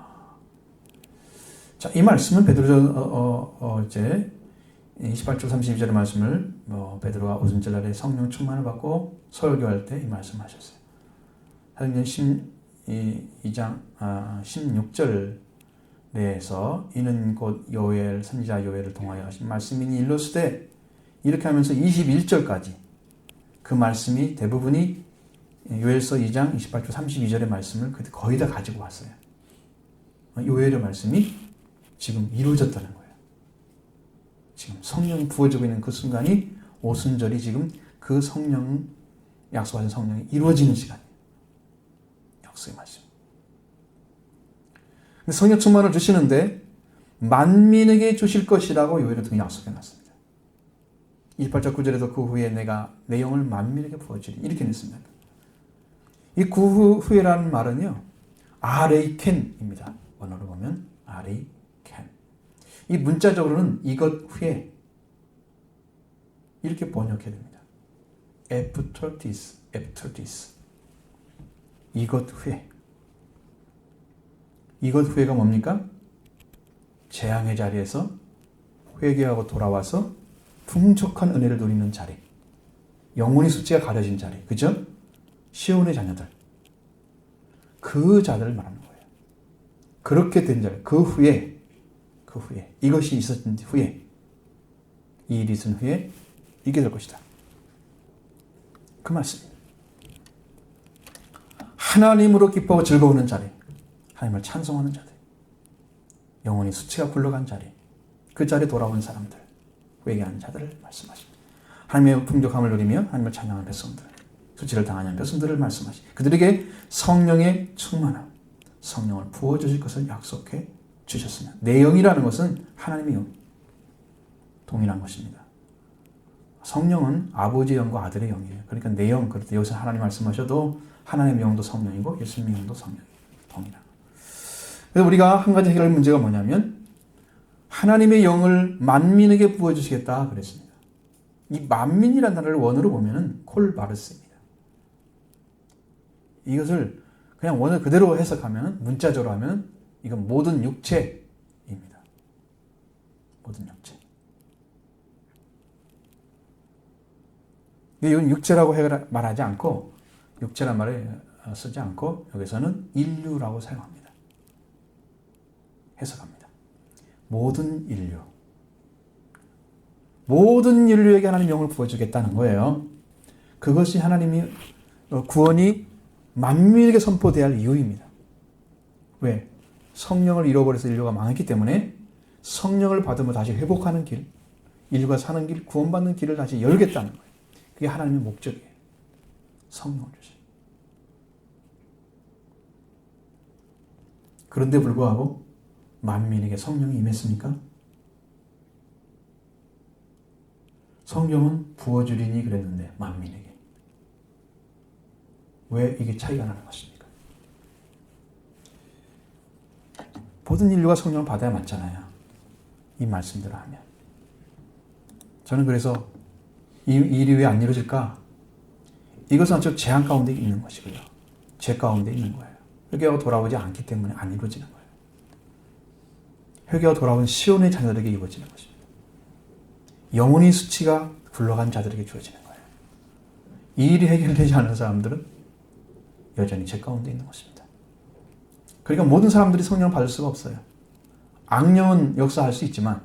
자, 이 말씀은 베드로 이제 28절 32절의 말씀을 베드로가 오순절날에 성령 충만을 받고 설교할 때 이 말씀하셨어요. 사도행전 2장 16절 내에서 이는 곧 요엘 선지자 요엘을 통하여 하신 말씀이니 일러스되 이렇게 하면서 21절까지 그 말씀이 대부분이 요엘서 2장 28절 32절의 말씀을 거의 다 가지고 왔어요. 요엘의 말씀이 지금 이루어졌다는 거예요. 지금 성령이 부어지고 있는 그 순간이 오순절이 지금 그 성령 약속하신 성령이 이루어지는 시간이에요. 약속의 말씀. 성령 충만을 주시는데 만민에게 주실 것이라고 요엘을 통해 약속해 놨습니다. 28절 9절에도 그 후에 내가 내 영을 만민에게 부어주리 이렇게 냈습니다. 이 그 후에라는 말은요, 아레이켄입니다. 원어로 보면 아레이켄. 이 문자적으로는 이것 후에 이렇게 번역해야 됩니다. After this, after this. 이것 후에. 이것 후에가 뭡니까? 재앙의 자리에서 회개하고 돌아와서 풍족한 은혜를 누리는 자리. 영혼의 수치가 가려진 자리. 그죠? 시온의 자녀들. 그 자들을 말하는 거예요. 그렇게 된 자리. 그 후에 이것이 있었던 후에 이 일이 있은 후에 이게 될 것이다. 그 말씀입니다. 하나님으로 기뻐하고 즐거워하는 자리. 하나님을 찬송하는 자들. 영혼이 수치가 굴러간 자리. 그 자리에 돌아온 사람들. 회개하는 자들을 말씀하십니다. 하나님의 풍족함을 누리며 하나님을 찬양하는 백성들. 수치를 당하는 백성들을 말씀하십니다. 그들에게 성령의 충만함. 성령을 부어주실 것을 약속해 주셨습니다. 내 영이라는 것은 하나님의 영. 동일한 것입니다. 성령은 아버지의 영과 아들의 영이에요. 그러니까 내 영, 그럴 때 여기서 하나님 말씀하셔도 하나님의 영도 성령이고 예수님의 영도 성령이에요. 동일한. 그래서 우리가 한 가지 해결할 문제가 뭐냐면 하나님의 영을 만민에게 부어주시겠다 그랬습니다. 이 만민이라는 단어를 원어로 보면은 콜바르스입니다. 이것을 그냥 원어 그대로 해석하면 문자적으로 하면 이건 모든 육체입니다. 모든 육체. 이건 육체라고 말하지 않고 육체란 말을 쓰지 않고 여기서는 인류라고 사용합니다. 해석합니다. 모든 인류. 모든 인류에게 하나님 영을 부어주겠다는 거예요. 그것이 하나님이 구원이 만민에게 선포돼야 할 이유입니다. 왜? 성령을 잃어버려서 인류가 망했기 때문에 성령을 받으면 다시 회복하는 길, 인류가 사는 길, 구원받는 길을 다시 열겠다는 거예요. 그게 하나님의 목적이에요. 성령을 주시. 그런데 불구하고 만민에게 성령이 임했습니까? 성령은 부어주리니 그랬는데 만민에게. 왜 이게 차이가 나는 것입니까? 모든 인류가 성령을 받아야 맞잖아요. 이 말씀대로 하면. 저는 그래서 이 일이 왜 안 이루어질까? 이것은 아주 재앙 가운데 있는 것이고요. 죄 가운데 있는 거예요. 회개하고 돌아오지 않기 때문에 안 이루어지는 거예요. 회개하고 돌아온 시온의 자녀들에게 이루어지는 것입니다. 영혼의 수치가 굴러간 자들에게 주어지는 거예요. 이 일이 해결되지 않은 사람들은 여전히 죄 가운데 있는 것입니다. 그러니까 모든 사람들이 성령을 받을 수가 없어요. 악령은 역사할 수 있지만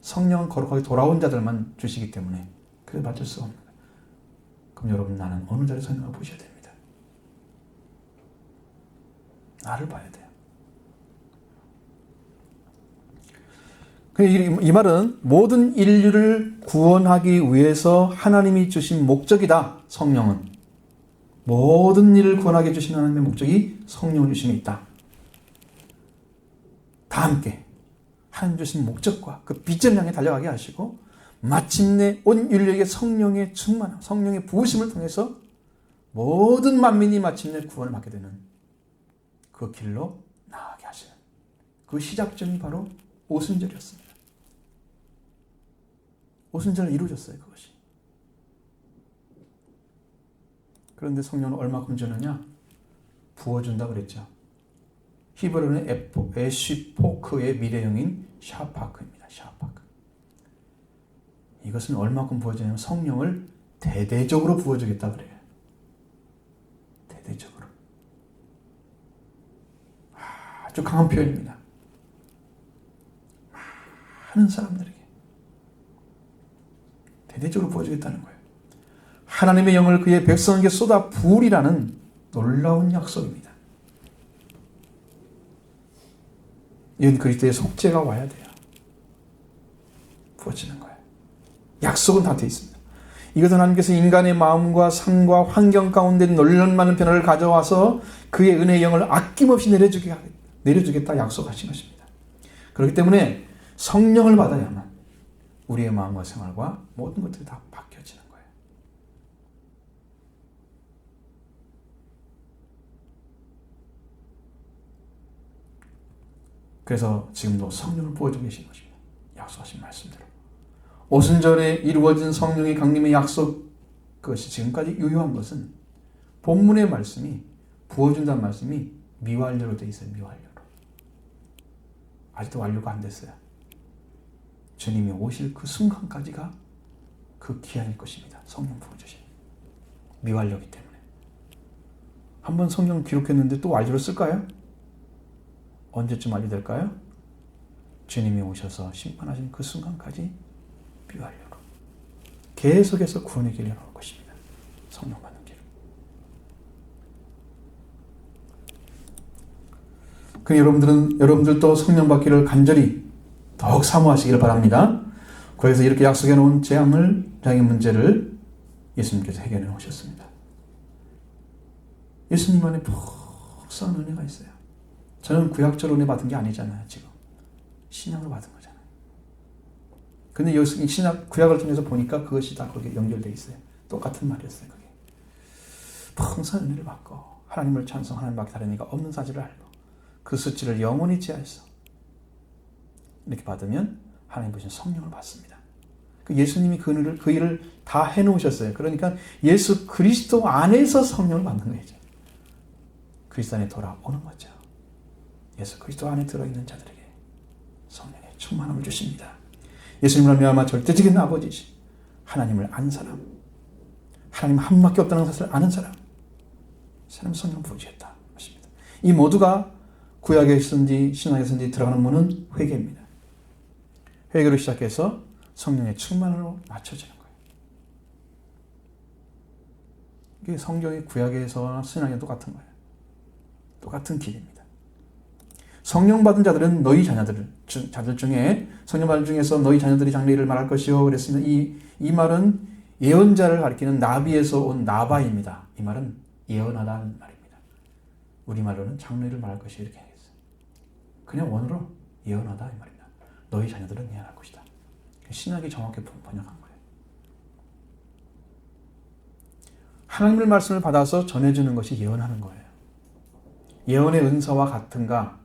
성령은 거룩하게 돌아온 자들만 주시기 때문에 그걸 받을 수가 없는 거예요. 그럼 여러분, 나는 어느 자리에 성령을 보셔야 됩니다. 나를 봐야 돼요. 이 말은 모든 인류를 구원하기 위해서 하나님이 주신 목적이다. 성령은. 모든 일을 구원하게 주신 하나님의 목적이 성령을 주심에 있다. 다 함께 하나님 주신 목적과 그 비전을 향해 달려가게 하시고 마침내 온 인류에게 성령의 충만함, 성령의 부으심을 통해서 모든 만민이 마침내 구원을 받게 되는 그 길로 나아가게 하시는 그 시작점이 바로 오순절이었습니다. 오순절을 이루어졌어요, 그것이. 그런데 성령은 얼마큼 주느냐? 부어준다 그랬죠. 히브리어는 에쉬포크의 미래형인 샤파크입니다. 샤파크. 이것은 얼마큼 부어주냐면 성령을 대대적으로 부어주겠다 그래요. 대대적으로. 아주 강한 표현입니다. 많은 사람들에게 대대적으로 부어주겠다는 거예요. 하나님의 영을 그의 백성에게 쏟아 부으리라는 놀라운 약속입니다. 이건 그리스도의 속죄가 와야 돼요. 부어지는 거예요. 약속은 다 되어 있습니다. 이것은 하나님께서 인간의 마음과 삶과 환경 가운데 놀라운 많은 변화를 가져와서 그의 은혜의 영을 아낌없이 내려주겠다 약속하신 것입니다. 그렇기 때문에 성령을 받아야만 우리의 마음과 생활과 모든 것들이 다 바뀌어지는 거예요. 그래서 지금도 성령을 부어주고 계신 것입니다. 약속하신 말씀대로. 오순절에 이루어진 성령의 강림의 약속, 그것이 지금까지 유효한 것은 본문의 말씀이, 부어준다는 말씀이 미완료로 되어 있어요. 미완료로. 아직도 완료가 안 됐어요. 주님이 오실 그 순간까지가 그 기한일 것입니다. 성령 부어주신. 미완료이기 때문에. 한번 성령 기록했는데 또 완료로 쓸까요? 언제쯤 완료될까요? 주님이 오셔서 심판하신 그 순간까지 미완료로. 계속해서 구원의 길을 열어올 것입니다. 성령 받는 길. 그 여러분들도 성령 받기를 간절히 더욱 사모하시기를 바랍니다. 거기서 이렇게 약속해 놓은 재앙의 문제를 예수님께서 해결해 놓으셨습니다. 예수님 안에 푹 은혜가 있어요. 저는 구약적 은혜 받은 게 아니잖아요. 지금 신약으로 받은 거잖아요. 근데 여기 신약 구약을 통해서 보니까 그것이 다 거기에 연결되어 있어요. 똑같은 말이었어요. 그게 풍성한 은혜를 받고 하나님을 찬송, 하나님밖에 다른 이가 없는 사실을 알고 그 수치를 영원히 지하여서 이렇게 받으면 하나님 보신 성령을 받습니다. 그 예수님이 그 일을 다 해놓으셨어요. 그러니까 예수 그리스도 안에서 성령을 받는 거죠. 그리스도 안에 돌아오는 거죠. 예수 그리스도 안에 들어있는 자들에게 성령의 충만함을 주십니다. 예수님을 말미암아 절대적인 아버지시 하나님을 아는 사람, 하나님 한 분밖에 없다는 것을 아는 사람 성령 부어주셨다 것입니다. 이 모두가 구약에서든지 신약에서든지 들어가는 문은 회개입니다. 회개로 시작해서 성령의 충만으로 맞춰지는 거예요. 이게 성경의 구약에서나 신약에 똑같은 거예요. 똑같은 길입니다. 성령 받은 자들은 너희 자들 중에 성령 받은 중에서 너희 자녀들이 장래일을 말할 것이요. 그랬으면 이 말은 예언자를 가리키는 나비에서 온 나바입니다. 이 말은 예언하다는 말입니다. 우리말로는 장래일을 말할 것이 이렇게 하겠어요. 그냥 원어로 예언하다 이 말입니다. 너희 자녀들은 예언할 것이다. 신약이 정확히 번역한 거예요. 하나님의 말씀을 받아서 전해주는 것이 예언하는 거예요. 예언의 은사와 같은가?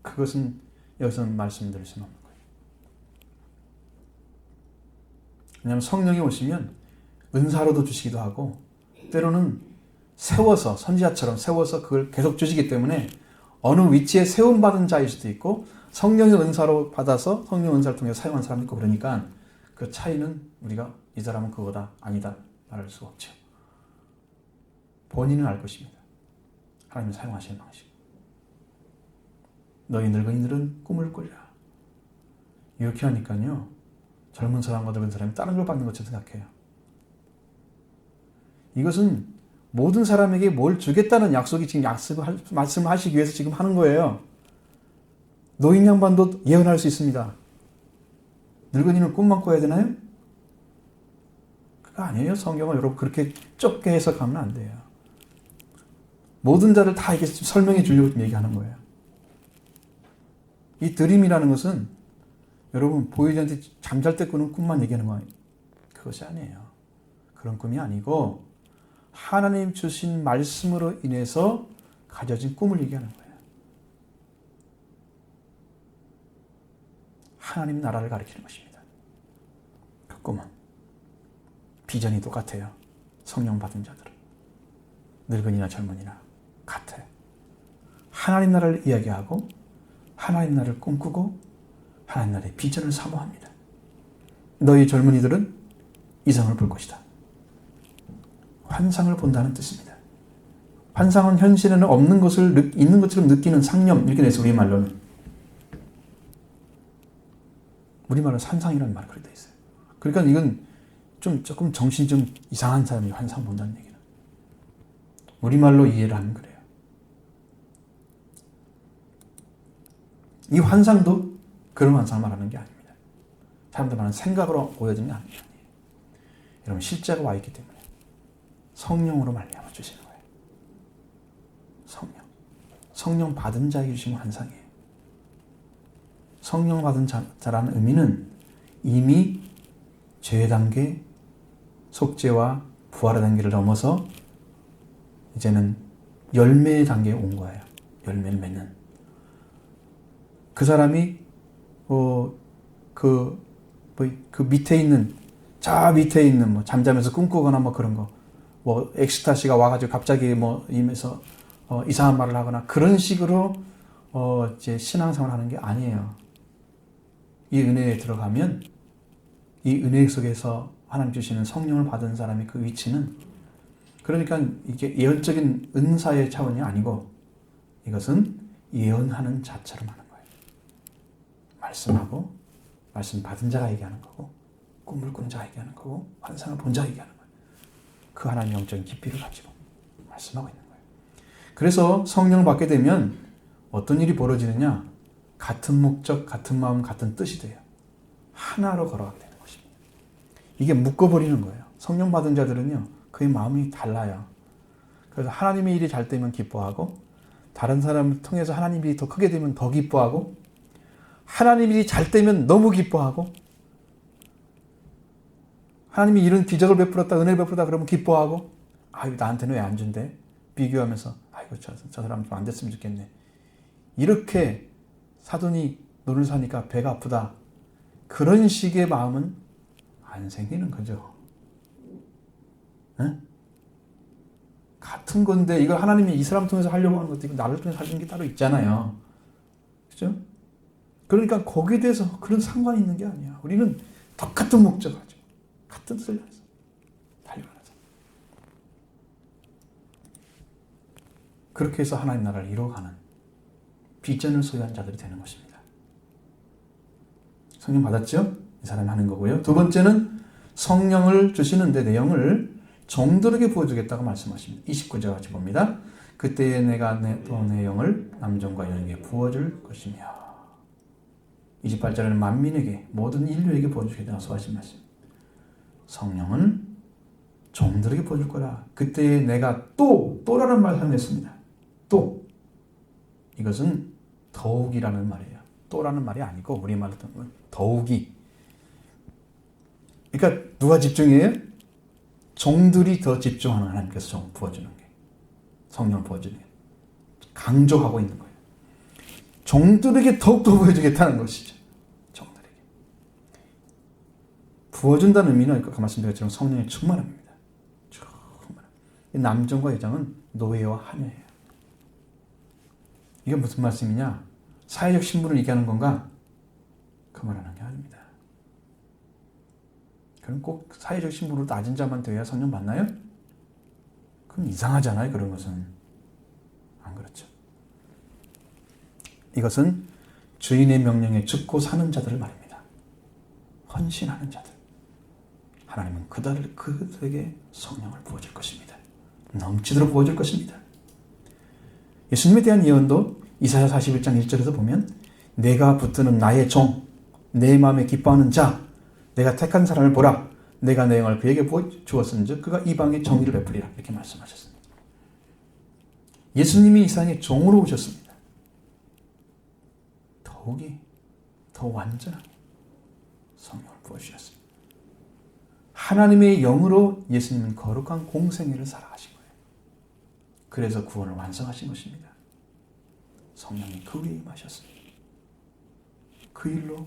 그것은 여기서는 말씀드릴 수는 없는 거예요. 왜냐하면 성령이 오시면 은사로도 주시기도 하고 때로는 세워서 선지자처럼 세워서 그걸 계속 주시기 때문에 어느 위치에 세움받은 자일 수도 있고 성령의 은사로 받아서 성령 은사를 통해 사용한 사람이 있고 그러니까 그 차이는 우리가 이 사람은 그거다 아니다 말할 수가 없죠. 본인은 알 것입니다. 하나님이 사용하시는 방식. 너희 늙은이들은 꿈을 꾸리라. 이렇게 하니까요. 젊은 사람과 늙은 사람이 다른 걸 받는 것처럼 생각해요. 이것은 모든 사람에게 뭘 주겠다는 약속이 지금 말씀을 하시기 위해서 지금 하는 거예요. 노인 양반도 예언할 수 있습니다. 늙은이는 꿈만 꿔야 되나요? 그거 아니에요. 성경을 여러분 그렇게 좁게 해석하면 안 돼요. 모든 자를 다 이렇게 설명해 주려고 얘기하는 거예요. 이 드림이라는 것은 여러분 보이지 않게 잠잘 때 꾸는 꿈만 얘기하는 거 그것이 아니에요. 그런 꿈이 아니고 하나님 주신 말씀으로 인해서 가져진 꿈을 얘기하는 거예요. 하나님 나라를 가리키는 것입니다. 그 꿈은 비전이 똑같아요. 성령 받은 자들은 늙은이나 젊은이나 같아요. 하나님 나라를 이야기하고 하나님 나라를 꿈꾸고 하나님 나라의 비전을 사모합니다. 너희 젊은이들은 이상을 볼 것이다. 환상을 본다는 뜻입니다. 환상은 현실에는 없는 것을 있는 것처럼 느끼는 상념 이렇게 돼서 우리말로는 산상이라는 말이 그렇게 돼 있어요. 그러니까 이건 조금 정신이 좀 이상한 사람이 환상 본다는 얘기는 우리말로 이해를 하면 그래요. 이 환상도 그런 환상을 말하는 게 아닙니다. 사람들 말하는 생각으로 보여지는 게 아니에요. 여러분 실제가 와 있기 때문에 성령으로 말미암아 주시는 거예요. 성령 받은 자에게 주시는 환상이에요. 성령 받은 자라는 의미는 이미 죄의 단계, 속죄와 부활의 단계를 넘어서 이제는 열매의 단계에 온 거예요. 열매를 맺는. 그 사람이 그 밑에 있는, 저 밑에 있는 잠자면서 꿈꾸거나 그런 거, 엑스타시가 와가지고 갑자기 임해서 이상한 말을 하거나 그런 식으로 이제 신앙생활을 하는 게 아니에요. 이 은혜에 들어가면 이 은혜 속에서 하나님 주시는 성령을 받은 사람의 그 위치는, 그러니까 이게 예언적인 은사의 차원이 아니고 이것은 예언하는 자처럼 하는 거예요. 말씀하고 말씀 받은 자가 얘기하는 거고, 꿈을 꾼 자가 얘기하는 거고, 환상을 본 자가 얘기하는 거예요. 그 하나님의 영적인 깊이를 가지고 말씀하고 있는 거예요. 그래서 성령을 받게 되면 어떤 일이 벌어지느냐? 같은 목적, 같은 마음, 같은 뜻이 돼요. 하나로 걸어가게 되는 것입니다. 이게 묶어버리는 거예요. 성령 받은 자들은요, 그의 마음이 달라요. 그래서 하나님의 일이 잘 되면 기뻐하고, 다른 사람을 통해서 하나님 일이 더 크게 되면 더 기뻐하고, 하나님 일이 잘 되면 너무 기뻐하고, 하나님이 이런 기적을 베풀었다, 은혜를 베풀었다 그러면 기뻐하고, 아유, 나한테는 왜 안 준대? 비교하면서, 아이고, 저 사람 좀 안 됐으면 좋겠네. 이렇게 사돈이 노를 사니까 배가 아프다. 그런 식의 마음은 안 생기는 거죠. 네? 같은 건데, 이걸 하나님이 이 사람 통해서 하려고 하는 것도 있고, 나를 통해서 하는 게 따로 있잖아요. 그죠? 그러니까 거기에 대해서 그런 상관이 있는 게 아니야. 우리는 똑같은 목적을 가지고, 같은 뜻을 위해서 달려가는 자. 그렇게 해서 하나님 나라를 이루어가는 비전을 소유한 자들이 되는 것입니다. 성령 받았죠? 이 사람이 하는 거고요. 두 번째는 성령을 주시는데 내 영을 종들에게 부어주겠다고 말씀하십니다. 29절 같이 봅니다. 그때에 내가 내 영을 남종과 여인에게 부어줄 것이며, 28절에는 만민에게, 모든 인류에게 부어주겠다고 소하신 말씀. 성령은 종들에게 부어줄 거라. 그때에 내가 또라는 말을 사용했습니다. 또. 이것은 더욱이라는 말이에요. 또라는 말이 아니고 우리말로 더욱이. 그러니까 누가 집중해요? 종들이 더 집중하는 하나님께서 부어주는 게, 성령을 부어주는 게 강조하고 있는 거예요. 종들에게 더욱더 부어주겠다는 것이죠. 종들에게 부어준다는 의미는 아까 말씀드렸지만 성령의 충만함입니다. 충만함. 남종과 여종은 노예와 하녀예요. 이게 무슨 말씀이냐? 사회적 신분을 얘기하는 건가? 그 말하는 게 아닙니다. 그럼 꼭 사회적 신분으로 낮은 자만 되어야 성령 받나요? 그럼 이상하잖아요. 그런 것은 안 그렇죠. 이것은 주인의 명령에 죽고 사는 자들을 말입니다. 헌신하는 자들. 하나님은 그들에게 성령을 부어줄 것입니다. 넘치도록 부어줄 것입니다. 예수님에 대한 예언도 이사야 41장 1절에서 보면, 내가 붙드는 나의 종, 내 마음에 기뻐하는 자, 내가 택한 사람을 보라. 내가 내 영을 그에게 부어 주었은즉 그가 이방에 정의를 베풀리라. 이렇게 말씀하셨습니다. 예수님이 이 세상에 종으로 오셨습니다. 더욱이 더 완전하게 성령을 부어주셨습니다. 하나님의 영으로 예수님은 거룩한 공생애를 살아가신 거예요. 그래서 구원을 완성하신 것입니다. 성령이 그 위에 임하셨습니다. 그 일로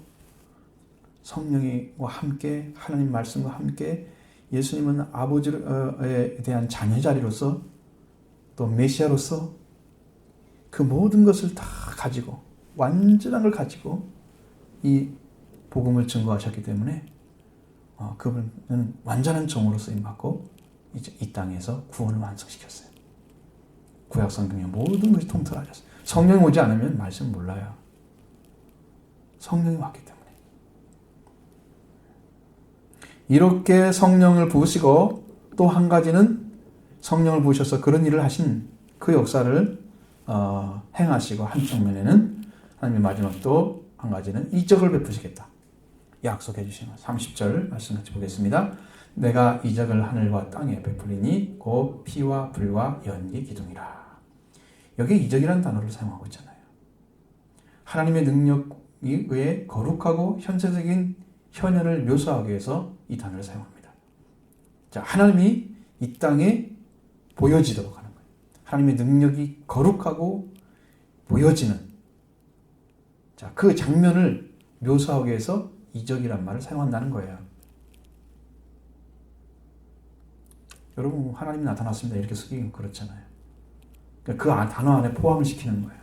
성령과 함께, 하나님 말씀과 함께 예수님은 아버지에 대한 자녀 자리로서, 또 메시아로서 그 모든 것을 다 가지고, 완전한 걸 가지고 이 복음을 증거하셨기 때문에 그분은 완전한 종으로 쓰임받고 이제 이 땅에서 구원을 완성시켰어요. 구약 성경의 모든 것이 통틀어졌어요. 성령이 오지 않으면 말씀 몰라요. 성령이 왔기 때문에. 이렇게 성령을 부으시고, 또 한 가지는 성령을 부으셔서 그런 일을 하신 그 역사를 행하시고, 한쪽 면에는 하나님의 마지막 또 한 가지는 이적을 베푸시겠다 약속해 주신 것. 30절 말씀 같이 보겠습니다. 내가 이적을 하늘과 땅에 베풀리니 곧 피와 불과 연기 기둥이라. 여기 이적이라는 단어를 사용하고 있잖아요. 하나님의 능력 의해 거룩하고 현세적인 현현을 묘사하기 위해서 이 단어를 사용합니다. 자, 하나님이 이 땅에 보여지도록 하는 거예요. 하나님의 능력이 거룩하고 보여지는, 자, 그 장면을 묘사하기 위해서 이적이란 말을 사용한다는 거예요. 여러분, 하나님이 나타났습니다 이렇게 쓰기는 그렇잖아요. 그 단어 안에 포함을 시키는 거예요.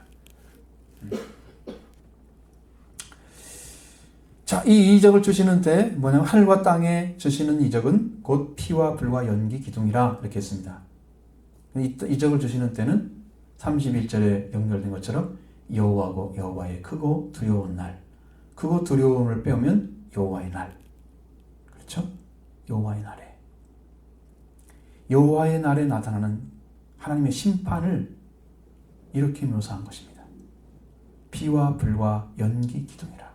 자, 이 이적을 주시는 때 뭐냐면 하늘과 땅에 주시는 이적은 곧 피와 불과 연기 기둥이라 이렇게 했습니다. 이 이적을 주시는 때는 31절에 연결된 것처럼 여호와고 여호와의 크고 두려운 날, 크고 두려움을 빼오면 여호와의 날, 그렇죠? 여호와의 날에, 여호와의 날에 나타나는 하나님의 심판을 이렇게 묘사한 것입니다. 피와 불과 연기 기둥이라.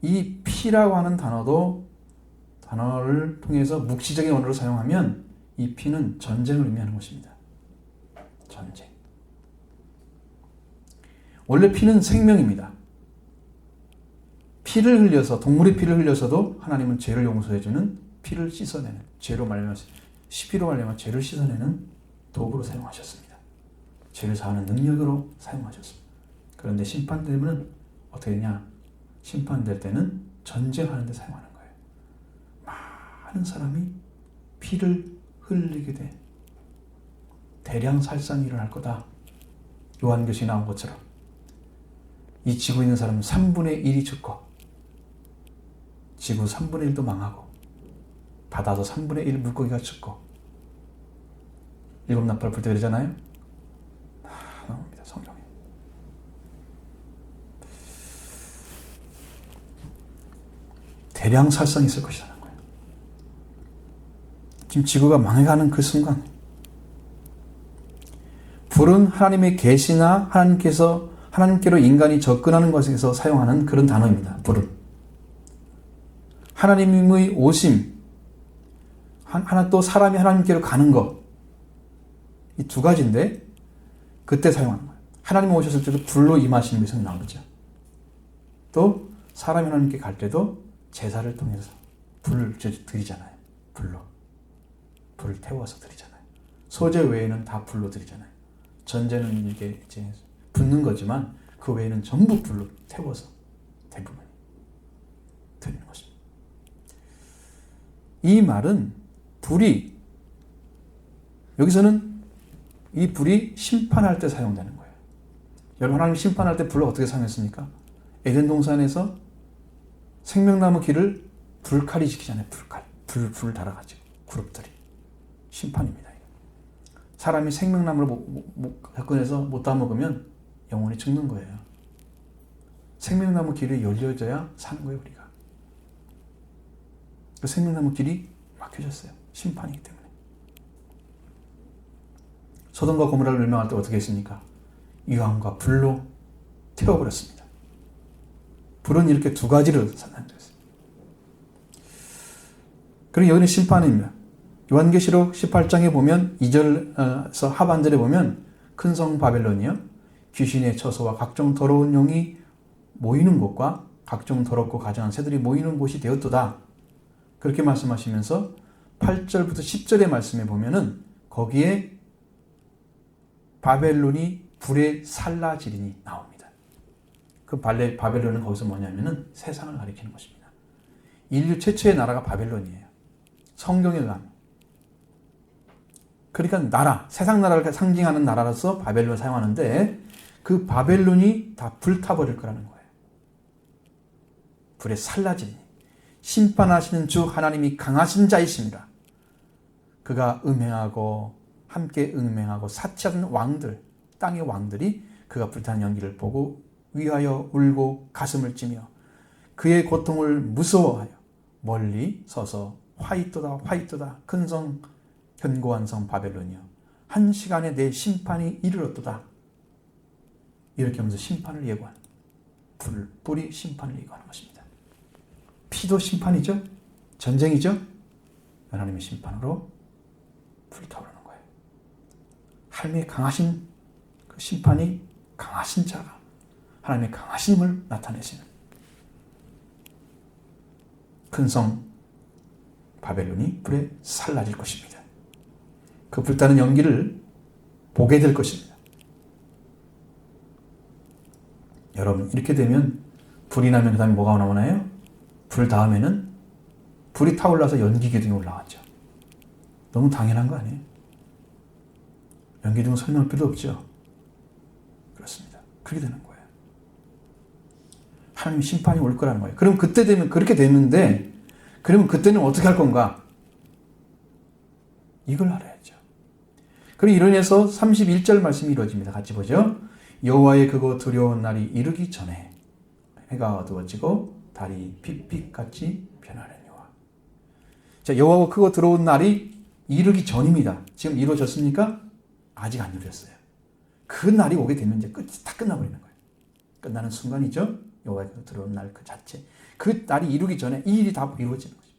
이 피라고 하는 단어를 통해서 묵시적인 언어로 사용하면 이 피는 전쟁을 의미하는 것입니다. 전쟁. 원래 피는 생명입니다. 피를 흘려서, 동물의 피를 흘려서도 하나님은 죄를 용서해주는, 피를 씻어내는, 죄로 말미암아 피로 말미암아 죄를 씻어내는 도구로 사용하셨습니다. 죄를 사하는 능력으로 사용하셨습니다. 그런데 심판되면 어떻게 되냐? 심판될 때는 전쟁하는 데 사용하는 거예요. 많은 사람이 피를 흘리게 돼 대량 살상이 일어날 거다. 요한계시에 나온 것처럼 이 지구에 있는 사람은 3분의 1이 죽고 지구 3분의 1도 망하고 바다도 3분의 1 물고기가 죽고 일곱 나팔 불 때 그러잖아요. 나옵니다. 성경에. 대량 살상이 있을 것이라는 거예요. 지금 지구가 망해가는 그 순간, 불은 하나님의 계시나 하나님께로 인간이 접근하는 것에서 사용하는 그런 단어입니다. 불은 하나님의 오심, 또 사람이 하나님께로 가는 것, 이 두 가지인데 그때 사용하는 거예요. 하나님 오셨을 때도 불로 임하시는 것이 나오죠. 또 사람이 하나님께 갈 때도 제사를 통해서 불을 드리잖아요. 불을 태워서 드리잖아요. 소제 외에는 다 불로 드리잖아요. 전제는 이게 이제 붙는 거지만 그 외에는 전부 불로 태워서 대부분 드리는 것입니다. 이 말은 불이, 여기서는 이 불이 심판할 때 사용되는 거예요. 여러분, 하나님 심판할 때 불을 어떻게 사용했습니까? 에덴 동산에서 생명나무 길을 불칼이 지키잖아요. 불을 달아가지고 그룹들이 심판입니다. 사람이 생명나무를 접근해서 못 따먹으면 영원히 죽는 거예요. 생명나무 길이 열려져야 사는 거예요, 우리가. 그 생명나무 길이 막혀졌어요. 심판이기 때문에. 소돔과 고모라를 멸망할 때 어떻게 했습니까? 유황과 불로 태워버렸습니다. 불은 이렇게 두 가지로 산탄됐어요. 그리고 여기는 심판입니다. 요한계시록 18장에 보면 2절에서 하반절에 보면 큰 성 바벨론이요, 귀신의 처소와 각종 더러운 용이 모이는 곳과 각종 더럽고 가증한 새들이 모이는 곳이 되었도다. 그렇게 말씀하시면서 8절부터 10절의 말씀에 보면은 거기에 바벨론이 불에 살라지리니 나옵니다. 그 바벨론은 거기서 뭐냐면은 세상을 가리키는 것입니다. 인류 최초의 나라가 바벨론이에요. 성경에 의하면. 그러니까 나라, 세상 나라를 상징하는 나라로서 바벨론을 사용하는데 그 바벨론이 다 불타버릴 거라는 거예요. 불에 살라지니. 심판하시는 주 하나님이 강하신 자이십니다. 그가 함께 음행하고 사치하던 왕들, 땅의 왕들이 그가 불타는 연기를 보고 위하여 울고 가슴을 찌며 그의 고통을 무서워하여 멀리 서서 화이토다 큰 성 견고한 성 바벨론이여 한 시간에 내 심판이 이르렀도다. 이렇게 하면서 심판을 예고하는, 불이 심판을 예고하는 것입니다. 피도 심판이죠. 전쟁이죠. 하나님의 심판으로 불타오르는 거예요. 하나님의 강하신 그 심판이, 강하신 자가 하나님의 강하신 힘을 나타내시는 큰 성 바벨론이 불에 살라질 것입니다. 그 불타는 연기를 보게 될 것입니다. 여러분, 이렇게 되면 불이 나면 그 다음에 뭐가 나오나요? 불 다음에는 불이 타올라서 연기 기둥이 올라왔죠. 너무 당연한 거 아니에요? 연기 기둥은 설명할 필요 없죠. 그렇습니다. 그렇게 되는 거예요. 하나님의 심판이 올 거라는 거예요. 그럼 그때 되면 그렇게 되는데, 그러면 그때는 어떻게 할 건가? 이걸 알아야죠. 그럼 이로 인해서 31절 말씀이 이루어집니다. 같이 보죠. 여호와의 크고 두려운 날이 이르기 전에 해가 어두워지고 달이 핏빛같이 변하려니와. 자, 여호와가 크고 두려운 날이 이르기 전입니다. 지금 이루어졌습니까? 아직 안 이루어졌어요. 그 날이 오게 되면 이제 다 끝나버리는 거예요. 끝나는 순간이죠. 여호와의 크고 두려운 날 그 자체. 그 날이 이루기 전에 이 일이 다 이루어지는 거죠.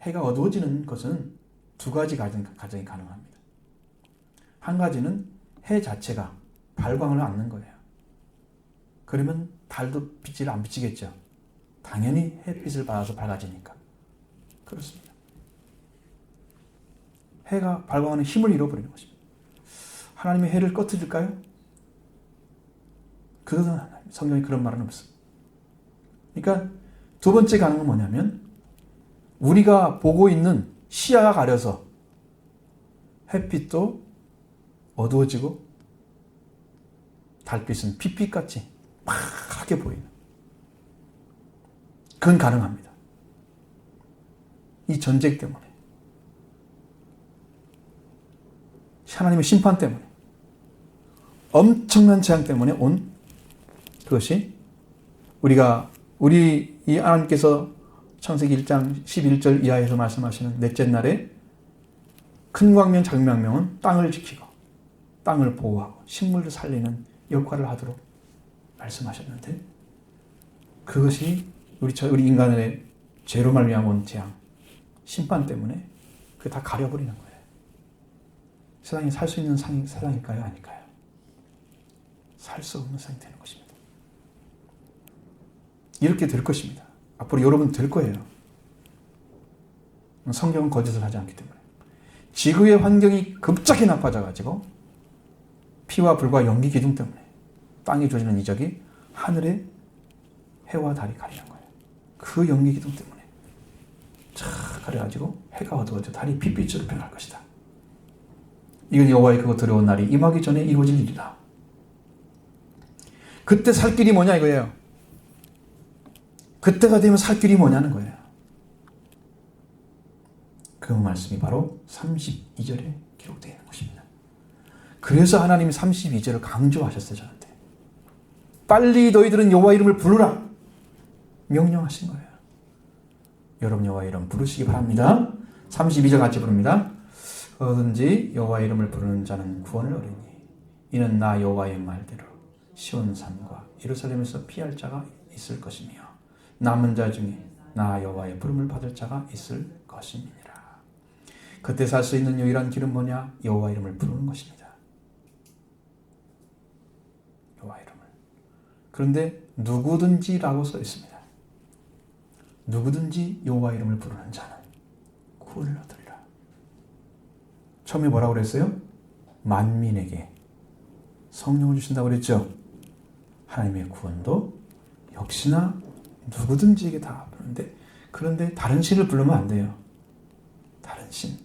해가 어두워지는 것은 두 가지 과정이 가능합니다. 한 가지는 해 자체가 발광을 않는 거예요. 그러면 달도 빛을 안 비치겠죠. 당연히 햇빛을 받아서 밝아지니까. 그렇습니다. 해가 발광하는 힘을 잃어버리는 것입니다. 하나님의 해를 꺼트릴까요? 그것은 성경에 그런 말은 없습니다. 그러니까 두 번째 가능은 뭐냐면 우리가 보고 있는 시야가 가려서 햇빛도 어두워지고 달빛은 핏빛같이 파랗게 보이는, 그건 가능합니다. 이 전쟁 때문에, 하나님의 심판 때문에, 엄청난 재앙 때문에 온 그것이 우리 이 하나님께서 창세기 1장 11절 이하에서 말씀하시는 넷째 날에 큰 광명 작은 광명은 땅을 지키고 땅을 보호하고 식물을 살리는 역할을 하도록 말씀하셨는데, 그것이 우리 인간의 죄로 말미암아 온 재앙, 심판 때문에 그게 다 가려버리는 거예요. 세상에 살 수 있는 세상일까요? 아닐까요? 살 수 없는 세상이 되는 것입니다. 이렇게 될 것입니다. 앞으로 여러분 될 거예요. 성경은 거짓을 하지 않기 때문에. 지구의 환경이 급작히 나빠져가지고 피와 불과 연기 기둥 때문에 땅에 조지는 이적이 하늘에 해와 달이 가리는 거예요. 그 연기 기둥 때문에 쫙 가려가지고 해가 어두워져 달이 핏빛으로 변할 것이다. 이건 여호와의 크고 두려운 날이 임하기 전에 이루어질 일이다. 그때 살 길이 뭐냐 이거예요. 그때가 되면 살 길이 뭐냐는 거예요. 그 말씀이 바로 32절에 기록되어 있는 것입니다. 그래서 하나님이 32절을 강조하셨어요. 저한테. 빨리 너희들은 여호와 이름을 부르라 명령하신 거예요. 여러분 여호와 이름 부르시기 바랍니다. 32절 같이 부릅니다. 어든지 여호와 이름을 부르는 자는 구원을 얻으니 이는 나 여호와의 말대로 시온산과 예루살렘에서 피할 자가 있을 것이며 남은 자 중에 나 여호와의 부름을 받을 자가 있을 것임이니라. 그때 살 수 있는 유일한 길은 뭐냐? 여호와 이름을 부르는 것입니다. 여호와 이름을. 그런데 누구든지라고 써 있습니다. 누구든지 여호와 이름을 부르는 자는 구원을 얻으리라. 처음에 뭐라고 그랬어요? 만민에게 성령을 주신다고 그랬죠. 하나님의 구원도 역시나 누구든지에게 다 부르는데, 그런데 다른 신을 부르면 안 돼요. 다른 신,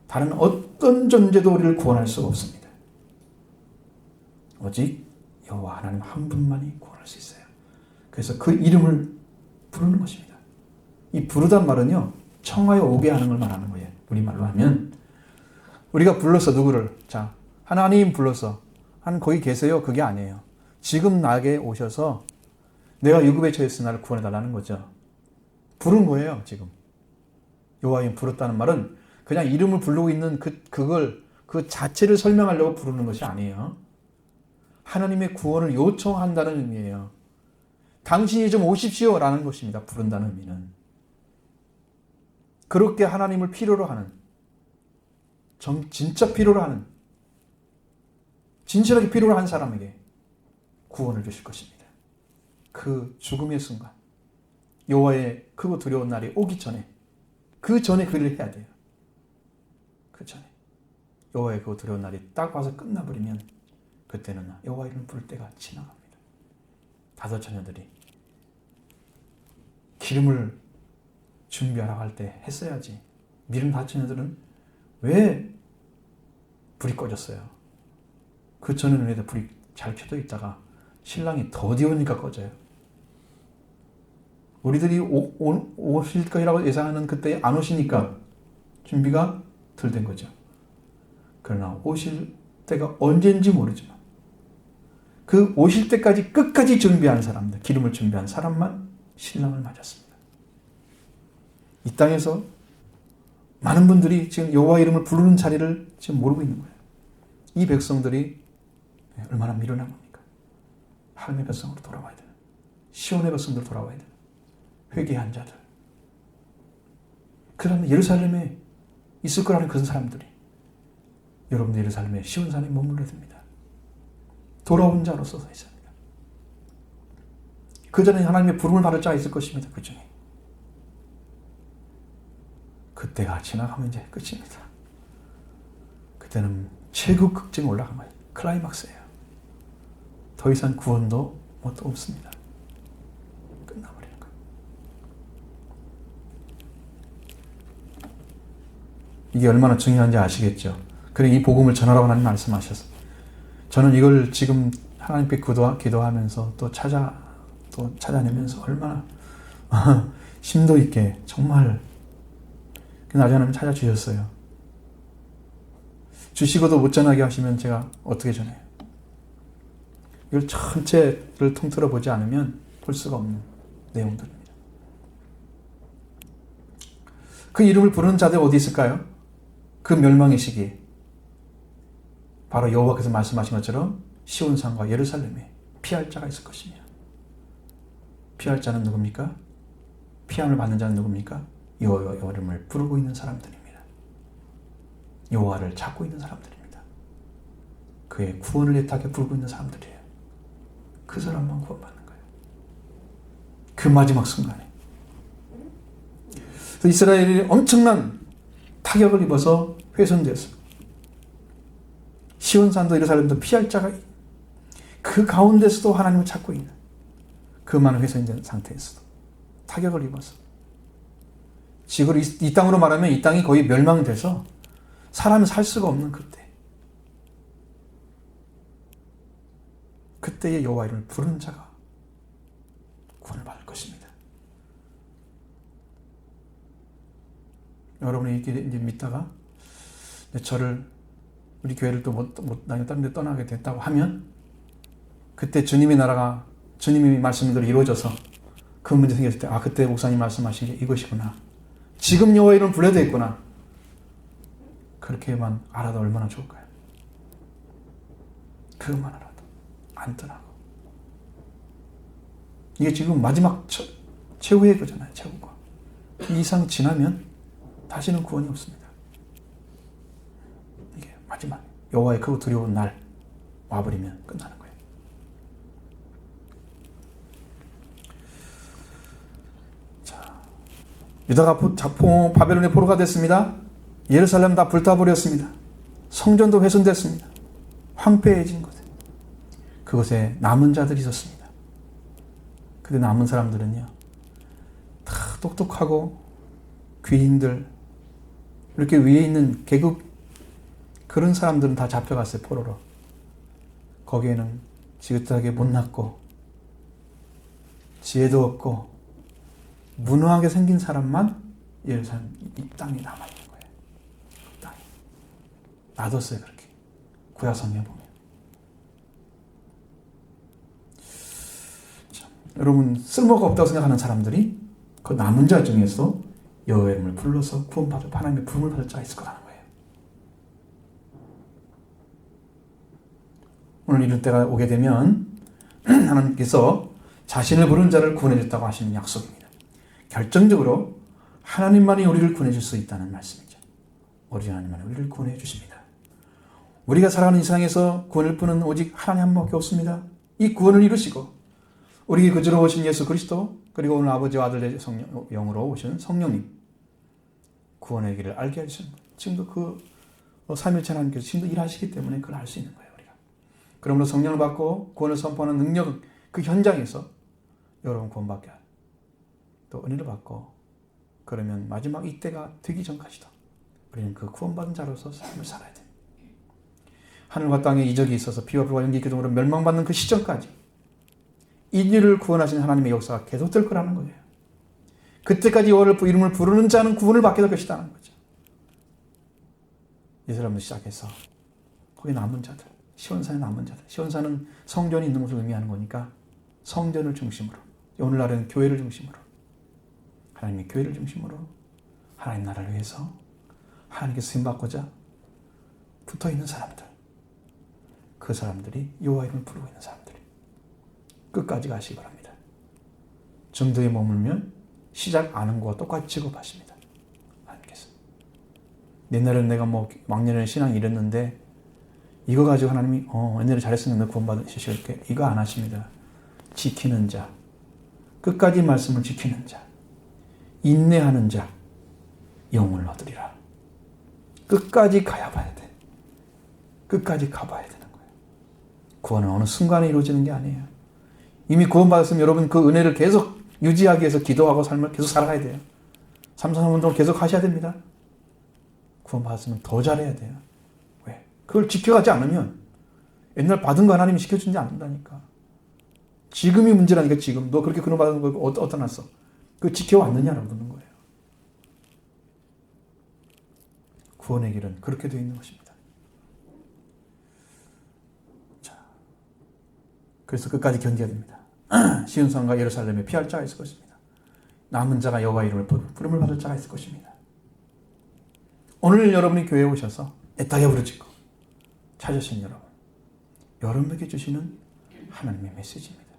다른 어떤 존재도 우리를 구원할 수가 없습니다. 오직 여호와 하나님 한 분만이 구원할 수 있어요. 그래서 그 이름을 부르는 것입니다. 이 부르단 말은요, 청하여 오게 하는 걸 말하는 거예요. 우리말로 하면 우리가 불러서 누구를, 자 하나님 불러서 하나님 거기 계세요, 그게 아니에요. 지금 나에게 오셔서 내가 유급에 처했으니 나를 구원해달라는 거죠. 부른 거예요. 지금 여호와 이름 부르다는 말은 그냥 이름을 부르고 있는 그 자체를 설명하려고 부르는 것이 아니에요. 하나님의 구원을 요청한다는 의미예요. 당신이 좀 오십시오 라는 것입니다. 부른다는 의미는. 그렇게 하나님을 필요로 하는, 진짜 필요로 하는, 진실하게 필요로 한 사람에게 구원을 주실 것입니다. 그 죽음의 순간, 여호와의 크고 두려운 날이 오기 전에, 그 전에 그 일을 해야 돼요. 그 전에 여호와의 크고 두려운 날이 딱 와서 끝나버리면 그때는 여호와 이름을 부를 때가 지나갑니다. 다섯 자녀들이 기름을 준비하라고 할 때 했어야지. 미른 다섯 자녀들은 왜 불이 꺼졌어요? 그 전에는 왜 불이 잘 켜져 있다가 신랑이 더디 오니까 꺼져요. 우리들이 오실 거라고 예상하는 그때 안 오시니까 준비가 덜 된 거죠. 그러나 오실 때가 언제인지 모르지만 그 오실 때까지 끝까지 준비한 사람들, 기름을 준비한 사람만 신랑을 맞았습니다. 이 땅에서 많은 분들이 지금 여호와 이름을 부르는 자리를 지금 모르고 있는 거예요. 이 백성들이 얼마나 미련한 겁니까? 하나님의 백성으로 돌아와야 되는, 시온의 백성으로 돌아와야 되는 회개한 자들. 그 다음에 예루살렘에 있을 거라는 그런 사람들이 여러분들 예루살렘에 시온산에 머물러야 됩니다. 돌아온 자로서 서 있습니다. 그 전에 하나님의 부름을 받을 자가 있을 것입니다. 그 중에. 그때가 지나가면 이제 끝입니다. 그때는 최고 극증에 올라간 거예요. 클라이막스예요. 더 이상 구원도 뭣도 없습니다. 끝나버리는 거예요. 이게 얼마나 중요한지 아시겠죠? 그래 이 복음을 전하라고 하나님 말씀하셨어요. 저는 이걸 지금 하나님께 기도하면서 또 찾아내면서 얼마나 심도 있게 정말 나중에 하나님 찾아주셨어요. 주시고도 못 전하게 하시면 제가 어떻게 전해요? 이걸 전체를 통틀어 보지 않으면 볼 수가 없는 내용들입니다. 그 이름을 부르는 자들 어디 있을까요? 그 멸망의 시기에 바로 여호와께서 말씀하신 것처럼 시온산과 예루살렘에 피할 자가 있을 것이며, 피할 자는 누굽니까? 피함을 받는 자는 누굽니까? 여호와 이름을 부르고 있는 사람들입니다. 여호와를 찾고 있는 사람들입니다. 그의 구원을 애타게 부르고 있는 사람들이에요. 그 사람만 구원받는 거예요. 그 마지막 순간에. 이스라엘이 엄청난 타격을 입어서 훼손되었습니다. 시온산도 예루살렘도 피할 자가 그 가운데서도 하나님을 찾고 있는, 그 많은 훼손된 상태에서도 타격을 입어서 지금 이 땅으로 말하면 이 땅이 거의 멸망돼서 사람이 살 수가 없는 그때의 여호와 이름을 부르는 자가 구원을 받을 것입니다. 여러분이 이제 믿다가 저를 우리 교회를 또 다른 데 떠나게 됐다고 하면 그때 주님의 나라가 주님의 말씀대로 이루어져서 그 문제 생겼을 때 그때 목사님 말씀하신 게 이것이구나. 지금 여호와 이름을 불러야 되겠구나. 그렇게만 알아도 얼마나 좋을까요? 그것만 알아도 안 떠나고. 이게 지금 마지막 최후의 거잖아요. 최후가. 이 이상 지나면 다시는 구원이 없습니다. 이게 마지막 여호와의 크고 두려운 날 와버리면 끝나는 거예요. 자, 유다가 바벨론의 포로가 됐습니다. 예루살렘 다 불타버렸습니다. 성전도 훼손됐습니다. 황폐해진 곳에 그곳에 남은 자들이 있었습니다. 근데 남은 사람들은요, 다 똑똑하고 귀인들, 이렇게 위에 있는 계급 그런 사람들은 다 잡혀갔어요. 포로로. 거기에는 지긋하게 못났고 지혜도 없고 무능하게 생긴 사람만 예루살렘 이 땅에 남아있는 거예요. 그 땅에 놔뒀어요. 그렇게 구약성경에 보면. 자, 여러분 쓸모가 없다고 생각하는 사람들이 그 남은 자 중에서 여호와의 이름을 불러서 구원받을, 하나님의 부름을 받을 자가 있을 거라는 거예요. 오늘 이럴 때가 오게 되면 하나님께서 자신을 부른 자를 구원해 줬다고 하시는 약속입니다. 결정적으로 하나님만이 우리를 구원해 줄 수 있다는 말씀이죠. 우리 하나님만이 우리를 구원해 주십니다. 우리가 살아가는 이 세상에서 구원을 뿐은 오직 하나님 한 분밖에 없습니다. 이 구원을 이루시고 우리 그주로 오신 예수 그리스도, 그리고 오늘 아버지와 아들 영으로 오신 성령님, 구원의 길을 알게 해주시는 거예요. 지금도 그 삼위일체 하나님께서 지금도 일하시기 때문에 그걸 알 수 있는 거예요, 우리가. 그러므로 성령을 받고 구원을 선포하는 능력, 그 현장에서 여러분 구원받게 하는, 또 은혜를 받고, 그러면 마지막 이때가 되기 전까지도 우리는 그 구원받은 자로서 삶을 살아야 됩니다. 하늘과 땅에 이적이 있어서 비와 불과 연기 기둥으로 멸망받는 그 시점까지 인류를 구원하신 하나님의 역사가 계속될 거라는 거예요. 그때까지 이름을 부르는 자는 구원을 받게 될 것이라는 거죠. 이스라엘부터 시작해서 거기 남은 자들, 시온산에 남은 자들, 시온산은 성전이 있는 것을 의미하는 거니까 성전을 중심으로, 오늘날은 교회를 중심으로, 하나님의 교회를 중심으로 하나님 나라를 위해서 하나님께 쓰임받고자 붙어있는 사람들, 그 사람들이 여호와 이름을 부르고 있는 사람들이 끝까지 가시기 바랍니다. 정도에 머물면 시작 안 한 거와 똑같이 취급하십니다. 하나님께서. 옛날에는 내가 막년에 신앙이 이랬는데 이거 가지고 하나님이 옛날에 잘했으면 너 구원받으실게, 이거 안 하십니다. 지키는 자, 끝까지 말씀을 지키는 자, 인내하는 자, 영혼을 얻으리라. 끝까지 가야 봐야 돼. 끝까지 가봐야 되는 거예요. 구원은 어느 순간에 이루어지는 게 아니에요. 이미 구원받았으면 여러분 그 은혜를 계속 유지하기 위해서 기도하고 삶을 계속 살아가야 돼요. 3-4-3 계속 하셔야 됩니다. 구원받았으면 더 잘해야 돼요. 왜? 그걸 지켜가지 않으면 옛날 받은 거 하나님이 지켜주지 않는다니까. 지금이 문제라니까. 지금 너 그렇게 구원받은 거 어디다 놨어? 그거 지켜왔느냐라고 묻는 거예요. 구원의 길은 그렇게 되어 있는 것입니다. 자, 그래서 끝까지 견뎌야 됩니다. 시온산과 예루살렘에 피할 자가 있을 것입니다. 남은 자가 여호와 이름을 부름을 받을 자가 있을 것입니다. 오늘 여러분이 교회에 오셔서 애타게 부르짖고 찾으신 여러분, 여러분에게 주시는 하나님의 메시지입니다.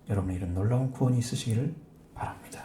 여러분의 이런 놀라운 구원이 있으시기를 바랍니다.